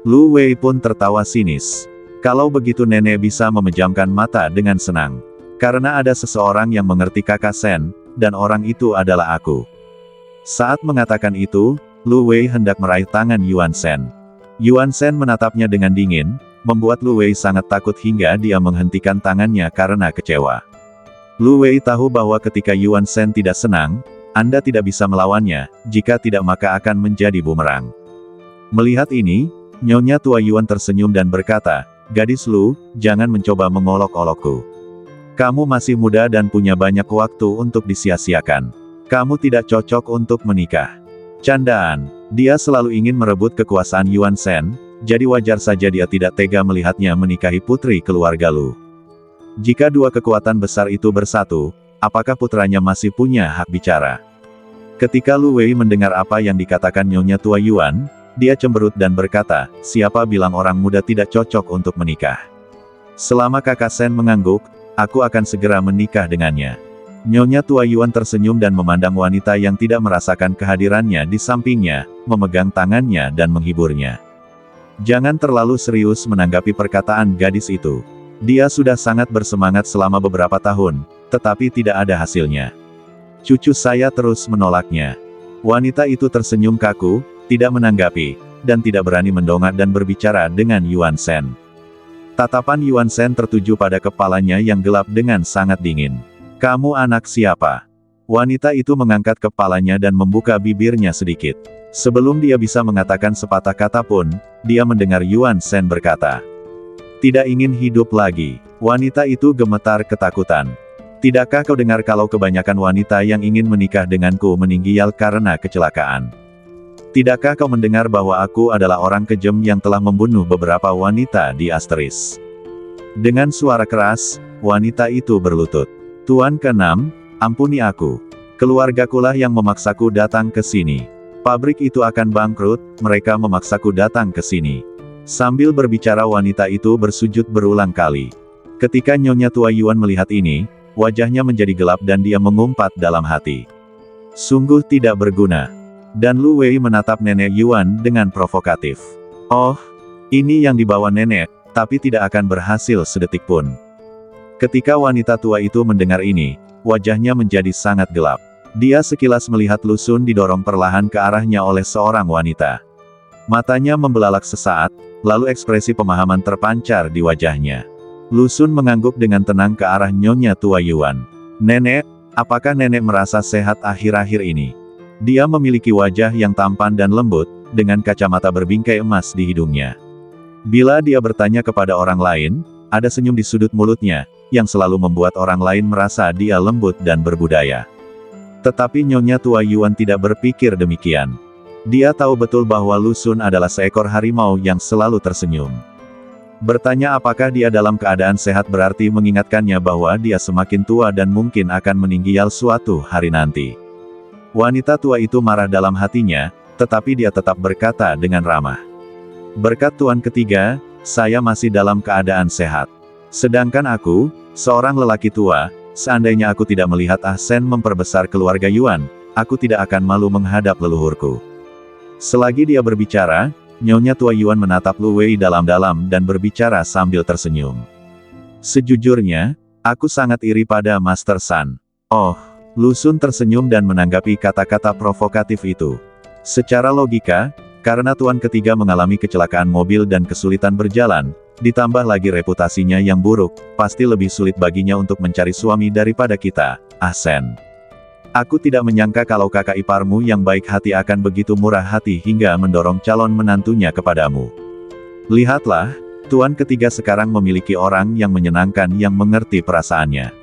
Lu Wei pun tertawa sinis. Kalau begitu nenek bisa memejamkan mata dengan senang. Karena ada seseorang yang mengerti kakak Sen, dan orang itu adalah aku. Saat mengatakan itu, Lu Wei hendak meraih tangan Yuan Shen. Yuan Shen menatapnya dengan dingin, membuat Lu Wei sangat takut hingga dia menghentikan tangannya karena kecewa. Lu Wei tahu bahwa ketika Yuan Shen tidak senang, Anda tidak bisa melawannya, jika tidak maka akan menjadi bumerang. Melihat ini, Nyonya tua Yuan tersenyum dan berkata, "Gadis Lu, jangan mencoba mengolok-olokku. Kamu masih muda dan punya banyak waktu untuk disia-siakan. Kamu tidak cocok untuk menikah." Candaan, dia selalu ingin merebut kekuasaan Yuan Shen, jadi wajar saja dia tidak tega melihatnya menikahi putri keluarga Lu. Jika dua kekuatan besar itu bersatu, apakah putranya masih punya hak bicara? Ketika Lu Wei mendengar apa yang dikatakan Nyonya tua Yuan, dia cemberut dan berkata, "Siapa bilang orang muda tidak cocok untuk menikah? Selama kakak Sen mengangguk, aku akan segera menikah dengannya." Nyonya tua Yuan tersenyum dan memandang wanita yang tidak merasakan kehadirannya di sampingnya, memegang tangannya dan menghiburnya. Jangan terlalu serius menanggapi perkataan gadis itu. Dia sudah sangat bersemangat selama beberapa tahun, tetapi tidak ada hasilnya. Cucu saya terus menolaknya. Wanita itu tersenyum kaku, tidak menanggapi, dan tidak berani mendongak dan berbicara dengan Yuan Shen. Tatapan Yuan Shen tertuju pada kepalanya yang gelap dengan sangat dingin. "Kamu anak siapa?" Wanita itu mengangkat kepalanya dan membuka bibirnya sedikit. Sebelum dia bisa mengatakan sepatah kata pun, dia mendengar Yuan Shen berkata, "Tidak ingin hidup lagi." Wanita itu gemetar ketakutan. "Tidakkah kau dengar kalau kebanyakan wanita yang ingin menikah denganku meninggal karena kecelakaan? Tidakkah kau mendengar bahwa aku adalah orang kejam yang telah membunuh beberapa wanita di Asteris?" Dengan suara keras, wanita itu berlutut. "Tuan ke-6, ampuni aku. Keluargakulah yang memaksaku datang ke sini. Pabrik itu akan bangkrut, mereka memaksaku datang ke sini." Sambil berbicara wanita itu bersujud berulang kali. Ketika Nyonya tua Yuan melihat ini, wajahnya menjadi gelap dan dia mengumpat dalam hati. Sungguh tidak berguna. Dan Lu Wei menatap nenek Yuan dengan provokatif. "Oh, ini yang dibawa nenek, tapi tidak akan berhasil sedetik pun." Ketika wanita tua itu mendengar ini, wajahnya menjadi sangat gelap. Dia sekilas melihat Lu Sun didorong perlahan ke arahnya oleh seorang wanita. Matanya membelalak sesaat, lalu ekspresi pemahaman terpancar di wajahnya. Lu Sun mengangguk dengan tenang ke arah Nyonya tua Yuan. "Nenek, apakah nenek merasa sehat akhir-akhir ini?" Dia memiliki wajah yang tampan dan lembut, dengan kacamata berbingkai emas di hidungnya. Bila dia bertanya kepada orang lain, ada senyum di sudut mulutnya, yang selalu membuat orang lain merasa dia lembut dan berbudaya. Tetapi Nyonya tua Yuan tidak berpikir demikian. Dia tahu betul bahwa Lu Sun adalah seekor harimau yang selalu tersenyum. Bertanya apakah dia dalam keadaan sehat berarti mengingatkannya bahwa dia semakin tua dan mungkin akan meninggal suatu hari nanti. Wanita tua itu marah dalam hatinya, tetapi dia tetap berkata dengan ramah. "Berkat Tuan ketiga, saya masih dalam keadaan sehat. Sedangkan aku, seorang lelaki tua, seandainya aku tidak melihat Ah Sen memperbesar keluarga Yuan, aku tidak akan malu menghadap leluhurku." Selagi dia berbicara, Nyonya tua Yuan menatap Lu Wei dalam-dalam dan berbicara sambil tersenyum. "Sejujurnya, aku sangat iri pada Master San." "Oh." Lu Sun tersenyum dan menanggapi kata-kata provokatif itu. Secara logika, karena tuan ketiga mengalami kecelakaan mobil dan kesulitan berjalan, ditambah lagi reputasinya yang buruk, pasti lebih sulit baginya untuk mencari suami daripada kita, Ah Sen. Aku tidak menyangka kalau kakak iparmu yang baik hati akan begitu murah hati hingga mendorong calon menantunya kepadamu. Lihatlah, tuan ketiga sekarang memiliki orang yang menyenangkan yang mengerti perasaannya."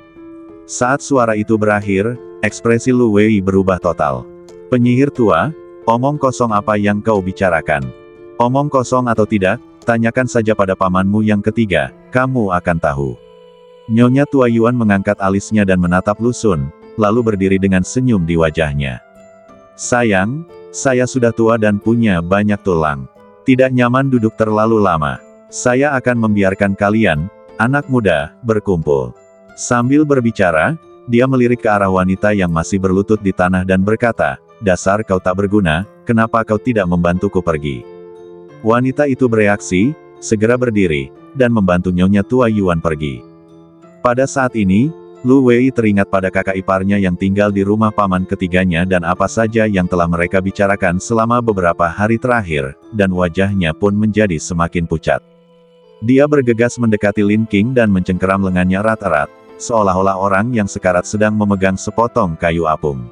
Saat suara itu berakhir, ekspresi Lu Wei berubah total. "Penyihir tua, omong kosong apa yang kau bicarakan? Omong kosong atau tidak, tanyakan saja pada pamanmu yang ketiga, kamu akan tahu." Nyonya tua Yuan mengangkat alisnya dan menatap Lu Sun, lalu berdiri dengan senyum di wajahnya. "Sayang, saya sudah tua dan punya banyak tulang. Tidak nyaman duduk terlalu lama. Saya akan membiarkan kalian, anak muda, berkumpul." Sambil berbicara, dia melirik ke arah wanita yang masih berlutut di tanah dan berkata, "Dasar kau tak berguna, kenapa kau tidak membantuku pergi?" Wanita itu bereaksi, segera berdiri, dan membantu Nyonya Tua Yuan pergi. Pada saat ini, Lu Wei teringat pada kakak iparnya yang tinggal di rumah paman ketiganya dan apa saja yang telah mereka bicarakan selama beberapa hari terakhir, dan wajahnya pun menjadi semakin pucat. Dia bergegas mendekati Lin Qing dan mencengkeram lengannya erat-erat, seolah-olah orang yang sekarat sedang memegang sepotong kayu apung.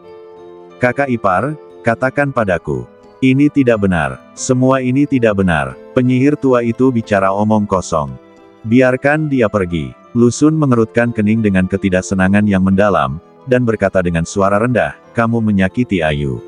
Kakak ipar, katakan padaku. Ini tidak benar. Semua ini tidak benar. Penyihir tua itu bicara omong kosong. Biarkan dia pergi. Lu Xun mengerutkan kening dengan ketidaksenangan yang mendalam, dan berkata dengan suara rendah, kamu menyakiti Ayu.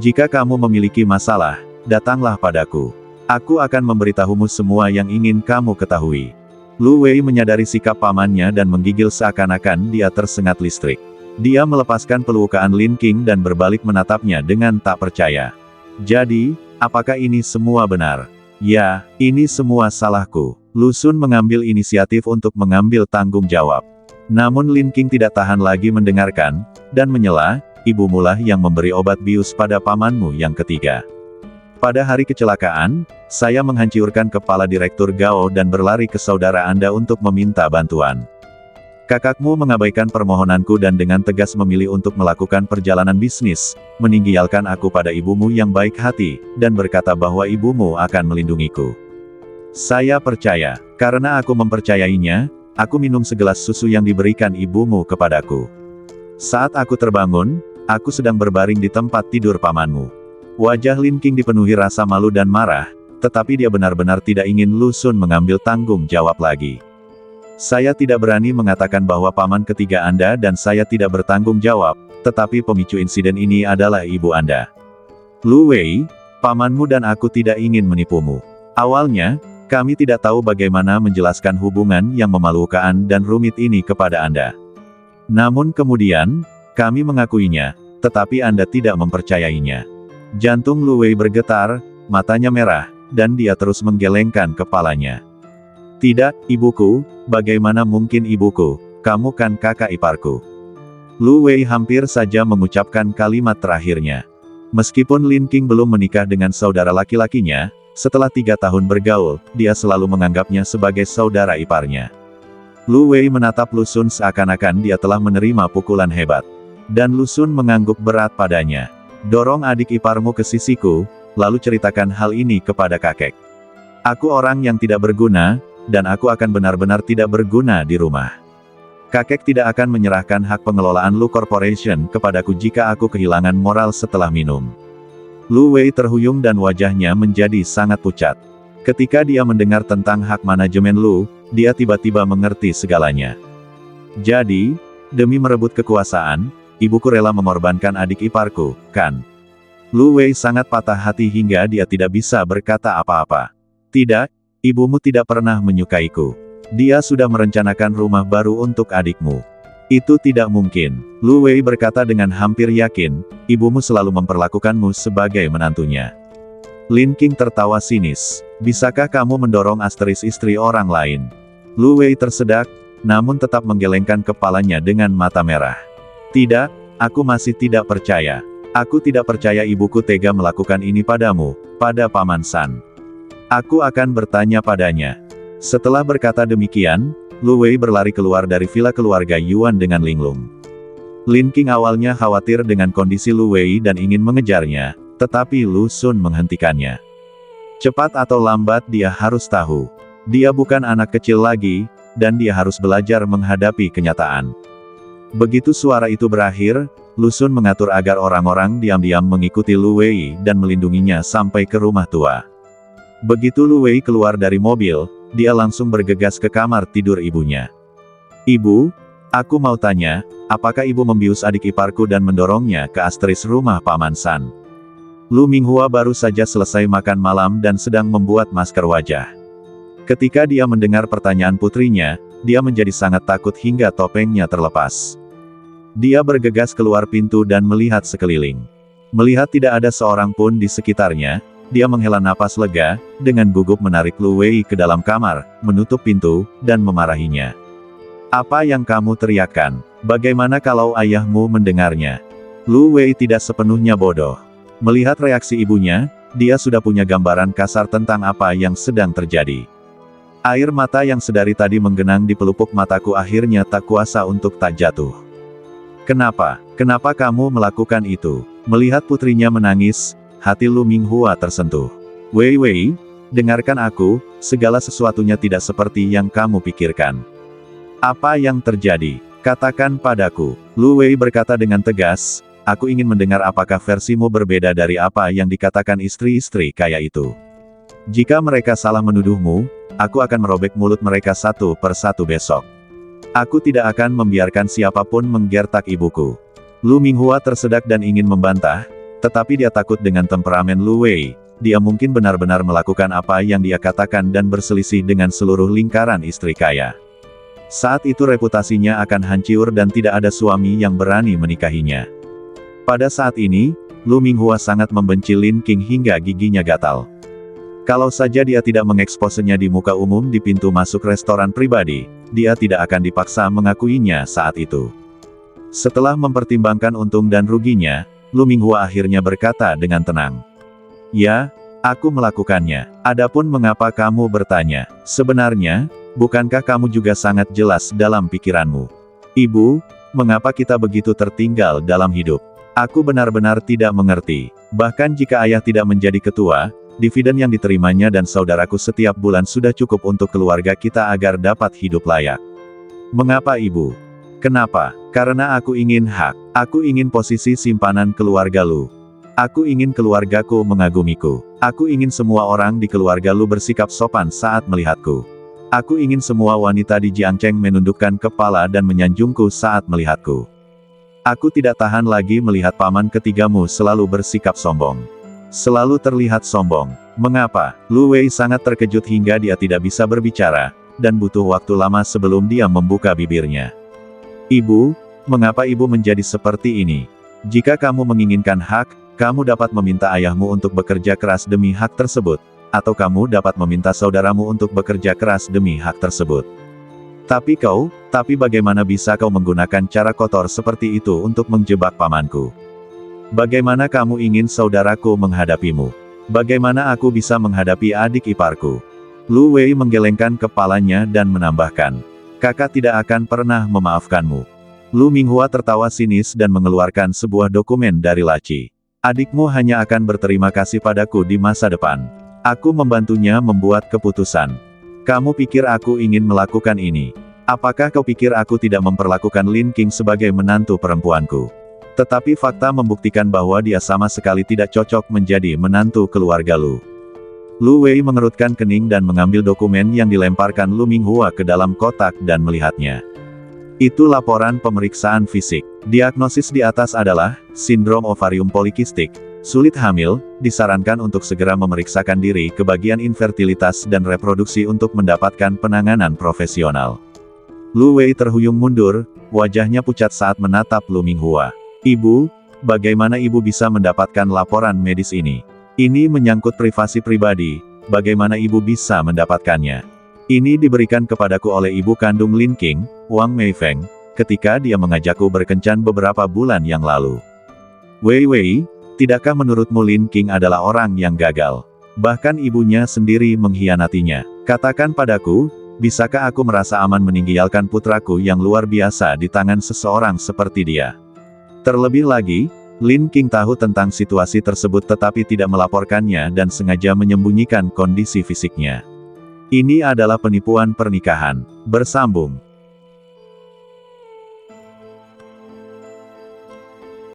Jika kamu memiliki masalah, datanglah padaku. Aku akan memberitahumu semua yang ingin kamu ketahui. Lu Wei menyadari sikap pamannya dan menggigil seakan-akan dia tersengat listrik. Dia melepaskan pelukaan Lin Qing dan berbalik menatapnya dengan tak percaya. Jadi, apakah ini semua benar? Ya, ini semua salahku. Lu Xun mengambil inisiatif untuk mengambil tanggung jawab. Namun Lin Qing tidak tahan lagi mendengarkan, dan menyela, ibumu lah yang memberi obat bius pada pamanmu yang ketiga. Pada hari kecelakaan, saya menghancurkan kepala Direktur Gao dan berlari ke saudara Anda untuk meminta bantuan. Kakakmu mengabaikan permohonanku dan dengan tegas memilih untuk melakukan perjalanan bisnis, meninggalkan aku pada ibumu yang baik hati, dan berkata bahwa ibumu akan melindungiku. Saya percaya, karena aku mempercayainya, aku minum segelas susu yang diberikan ibumu kepadaku. Saat aku terbangun, aku sedang berbaring di tempat tidur pamanmu. Wajah Lin Qing dipenuhi rasa malu dan marah, tetapi dia benar-benar tidak ingin Lu Xun mengambil tanggung jawab lagi. Saya tidak berani mengatakan bahwa paman ketiga Anda dan saya tidak bertanggung jawab, tetapi pemicu insiden ini adalah ibu Anda. Lu Wei, pamanmu dan aku tidak ingin menipumu. Awalnya, kami tidak tahu bagaimana menjelaskan hubungan yang memalukan dan rumit ini kepada Anda. Namun kemudian, kami mengakuinya, tetapi Anda tidak mempercayainya. Jantung Lu Wei bergetar, matanya merah, dan dia terus menggelengkan kepalanya. Tidak, ibuku, bagaimana mungkin ibuku, kamu kan kakak iparku. Lu Wei hampir saja mengucapkan kalimat terakhirnya. Meskipun Lin Qing belum menikah dengan saudara laki-lakinya, setelah 3 tahun bergaul, dia selalu menganggapnya sebagai saudara iparnya. Lu Wei menatap Lu Xun seakan-akan dia telah menerima pukulan hebat. Dan Lu Xun mengangguk berat padanya. Dorong adik iparmu ke sisiku, lalu ceritakan hal ini kepada kakek. Aku orang yang tidak berguna, dan aku akan benar-benar tidak berguna di rumah. Kakek tidak akan menyerahkan hak pengelolaan Lu Corporation kepadaku jika aku kehilangan moral setelah minum. Lu Wei terhuyung dan wajahnya menjadi sangat pucat. Ketika dia mendengar tentang hak manajemen Lu, dia tiba-tiba mengerti segalanya. Jadi, demi merebut kekuasaan, ibuku rela mengorbankan adik iparku, kan? Lu Wei sangat patah hati hingga dia tidak bisa berkata apa-apa. Tidak, ibumu tidak pernah menyukaiku. Dia sudah merencanakan rumah baru untuk adikmu. Itu tidak mungkin. Lu Wei berkata dengan hampir yakin, ibumu selalu memperlakukanmu sebagai menantunya. Lin Qing tertawa sinis. Bisakah kamu mendorong istri orang lain? Lu Wei tersedak, namun tetap menggelengkan kepalanya dengan mata merah. Tidak, aku masih tidak percaya. Aku tidak percaya ibuku tega melakukan ini padamu, pada Paman San. Aku akan bertanya padanya. Setelah berkata demikian, Lu Wei berlari keluar dari villa keluarga Yuan dengan linglung. Lin Qing awalnya khawatir dengan kondisi Lu Wei dan ingin mengejarnya, tetapi Lu Xun menghentikannya. Cepat atau lambat dia harus tahu. Dia bukan anak kecil lagi, dan dia harus belajar menghadapi kenyataan. Begitu suara itu berakhir, Lu Xun mengatur agar orang-orang diam-diam mengikuti Lu Wei dan melindunginya sampai ke rumah tua. Begitu Lu Wei keluar dari mobil, dia langsung bergegas ke kamar tidur ibunya. Ibu, aku mau tanya, apakah ibu membius adik iparku dan mendorongnya ke asteris rumah Paman San? Lu Minghua baru saja selesai makan malam dan sedang membuat masker wajah. Ketika dia mendengar pertanyaan putrinya, dia menjadi sangat takut hingga topengnya terlepas. Dia bergegas keluar pintu dan melihat sekeliling. Melihat tidak ada seorang pun di sekitarnya, dia menghela napas lega, dengan gugup menarik Lu Wei ke dalam kamar, menutup pintu, dan memarahinya. Apa yang kamu teriakkan? Bagaimana kalau ayahmu mendengarnya? Lu Wei tidak sepenuhnya bodoh. Melihat reaksi ibunya, dia sudah punya gambaran kasar tentang apa yang sedang terjadi. Air mata yang sedari tadi menggenang di pelupuk mataku akhirnya tak kuasa untuk tak jatuh. Kenapa? Kenapa kamu melakukan itu? Melihat putrinya menangis, hati Lu Minghua tersentuh. Wei Wei, dengarkan aku, segala sesuatunya tidak seperti yang kamu pikirkan. Apa yang terjadi? Katakan padaku. Lu Wei berkata dengan tegas, aku ingin mendengar apakah versimu berbeda dari apa yang dikatakan istri-istri kaya itu. Jika mereka salah menuduhmu, aku akan merobek mulut mereka satu per satu besok. Aku tidak akan membiarkan siapapun menggertak ibuku. Lu Minghua tersedak dan ingin membantah, tetapi dia takut dengan temperamen Lu Wei. Dia mungkin benar-benar melakukan apa yang dia katakan dan berselisih dengan seluruh lingkaran istri kaya. Saat itu reputasinya akan hancur dan tidak ada suami yang berani menikahinya. Pada saat ini, Lu Minghua sangat membenci Lin Qing hingga giginya gatal. Kalau saja dia tidak mengeksposenya di muka umum di pintu masuk restoran pribadi, dia tidak akan dipaksa mengakuinya saat itu. Setelah mempertimbangkan untung dan ruginya, Lu Minghua akhirnya berkata dengan tenang. Ya, aku melakukannya. Adapun mengapa kamu bertanya, sebenarnya, bukankah kamu juga sangat jelas dalam pikiranmu? Ibu, mengapa kita begitu tertinggal dalam hidup? Aku benar-benar tidak mengerti. Bahkan jika ayah tidak menjadi ketua, dividen yang diterimanya dan saudaraku setiap bulan sudah cukup untuk keluarga kita agar dapat hidup layak. Mengapa ibu? Kenapa? Karena aku ingin hak. Aku ingin posisi simpanan keluarga Lu. Aku ingin keluargaku mengagumiku. Aku ingin semua orang di keluarga Lu bersikap sopan saat melihatku. Aku ingin semua wanita di Jiangcheng menundukkan kepala dan menyanjungku saat melihatku. Aku tidak tahan lagi melihat paman ketigamu selalu bersikap sombong. Selalu terlihat sombong. Mengapa? Lu Wei sangat terkejut hingga dia tidak bisa berbicara, dan butuh waktu lama sebelum dia membuka bibirnya. Ibu, mengapa ibu menjadi seperti ini? Jika kamu menginginkan hak, kamu dapat meminta ayahmu untuk bekerja keras demi hak tersebut, atau kamu dapat meminta saudaramu untuk bekerja keras demi hak tersebut. Tapi bagaimana bisa kau menggunakan cara kotor seperti itu untuk menjebak pamanku? Bagaimana kamu ingin saudaraku menghadapimu? Bagaimana aku bisa menghadapi adik iparku? Lu Wei menggelengkan kepalanya dan menambahkan, kakak tidak akan pernah memaafkanmu. Lu Minghua tertawa sinis dan mengeluarkan sebuah dokumen dari laci. Adikmu hanya akan berterima kasih padaku di masa depan. Aku membantunya membuat keputusan. Kamu pikir aku ingin melakukan ini? Apakah kau pikir aku tidak memperlakukan Lin Qing sebagai menantu perempuanku? Tetapi fakta membuktikan bahwa dia sama sekali tidak cocok menjadi menantu keluarga Lu. Lu Wei mengerutkan kening dan mengambil dokumen yang dilemparkan Lu Minghua ke dalam kotak dan melihatnya. Itu laporan pemeriksaan fisik. Diagnosis di atas adalah, sindrom ovarium polikistik, sulit hamil, disarankan untuk segera memeriksakan diri ke bagian infertilitas dan reproduksi untuk mendapatkan penanganan profesional. Lu Wei terhuyung mundur, wajahnya pucat saat menatap Lu Minghua. Ibu, bagaimana ibu bisa mendapatkan laporan medis ini? Ini menyangkut privasi pribadi, bagaimana ibu bisa mendapatkannya? Ini diberikan kepadaku oleh ibu kandung Lin Qing, Wang Meifeng, ketika dia mengajakku berkencan beberapa bulan yang lalu. Wei Wei, tidakkah menurutmu Lin Qing adalah orang yang gagal? Bahkan ibunya sendiri mengkhianatinya. Katakan padaku, bisakah aku merasa aman meninggalkan putraku yang luar biasa di tangan seseorang seperti dia? Terlebih lagi, Lin Qing tahu tentang situasi tersebut tetapi tidak melaporkannya dan sengaja menyembunyikan kondisi fisiknya. Ini adalah penipuan pernikahan. Bersambung.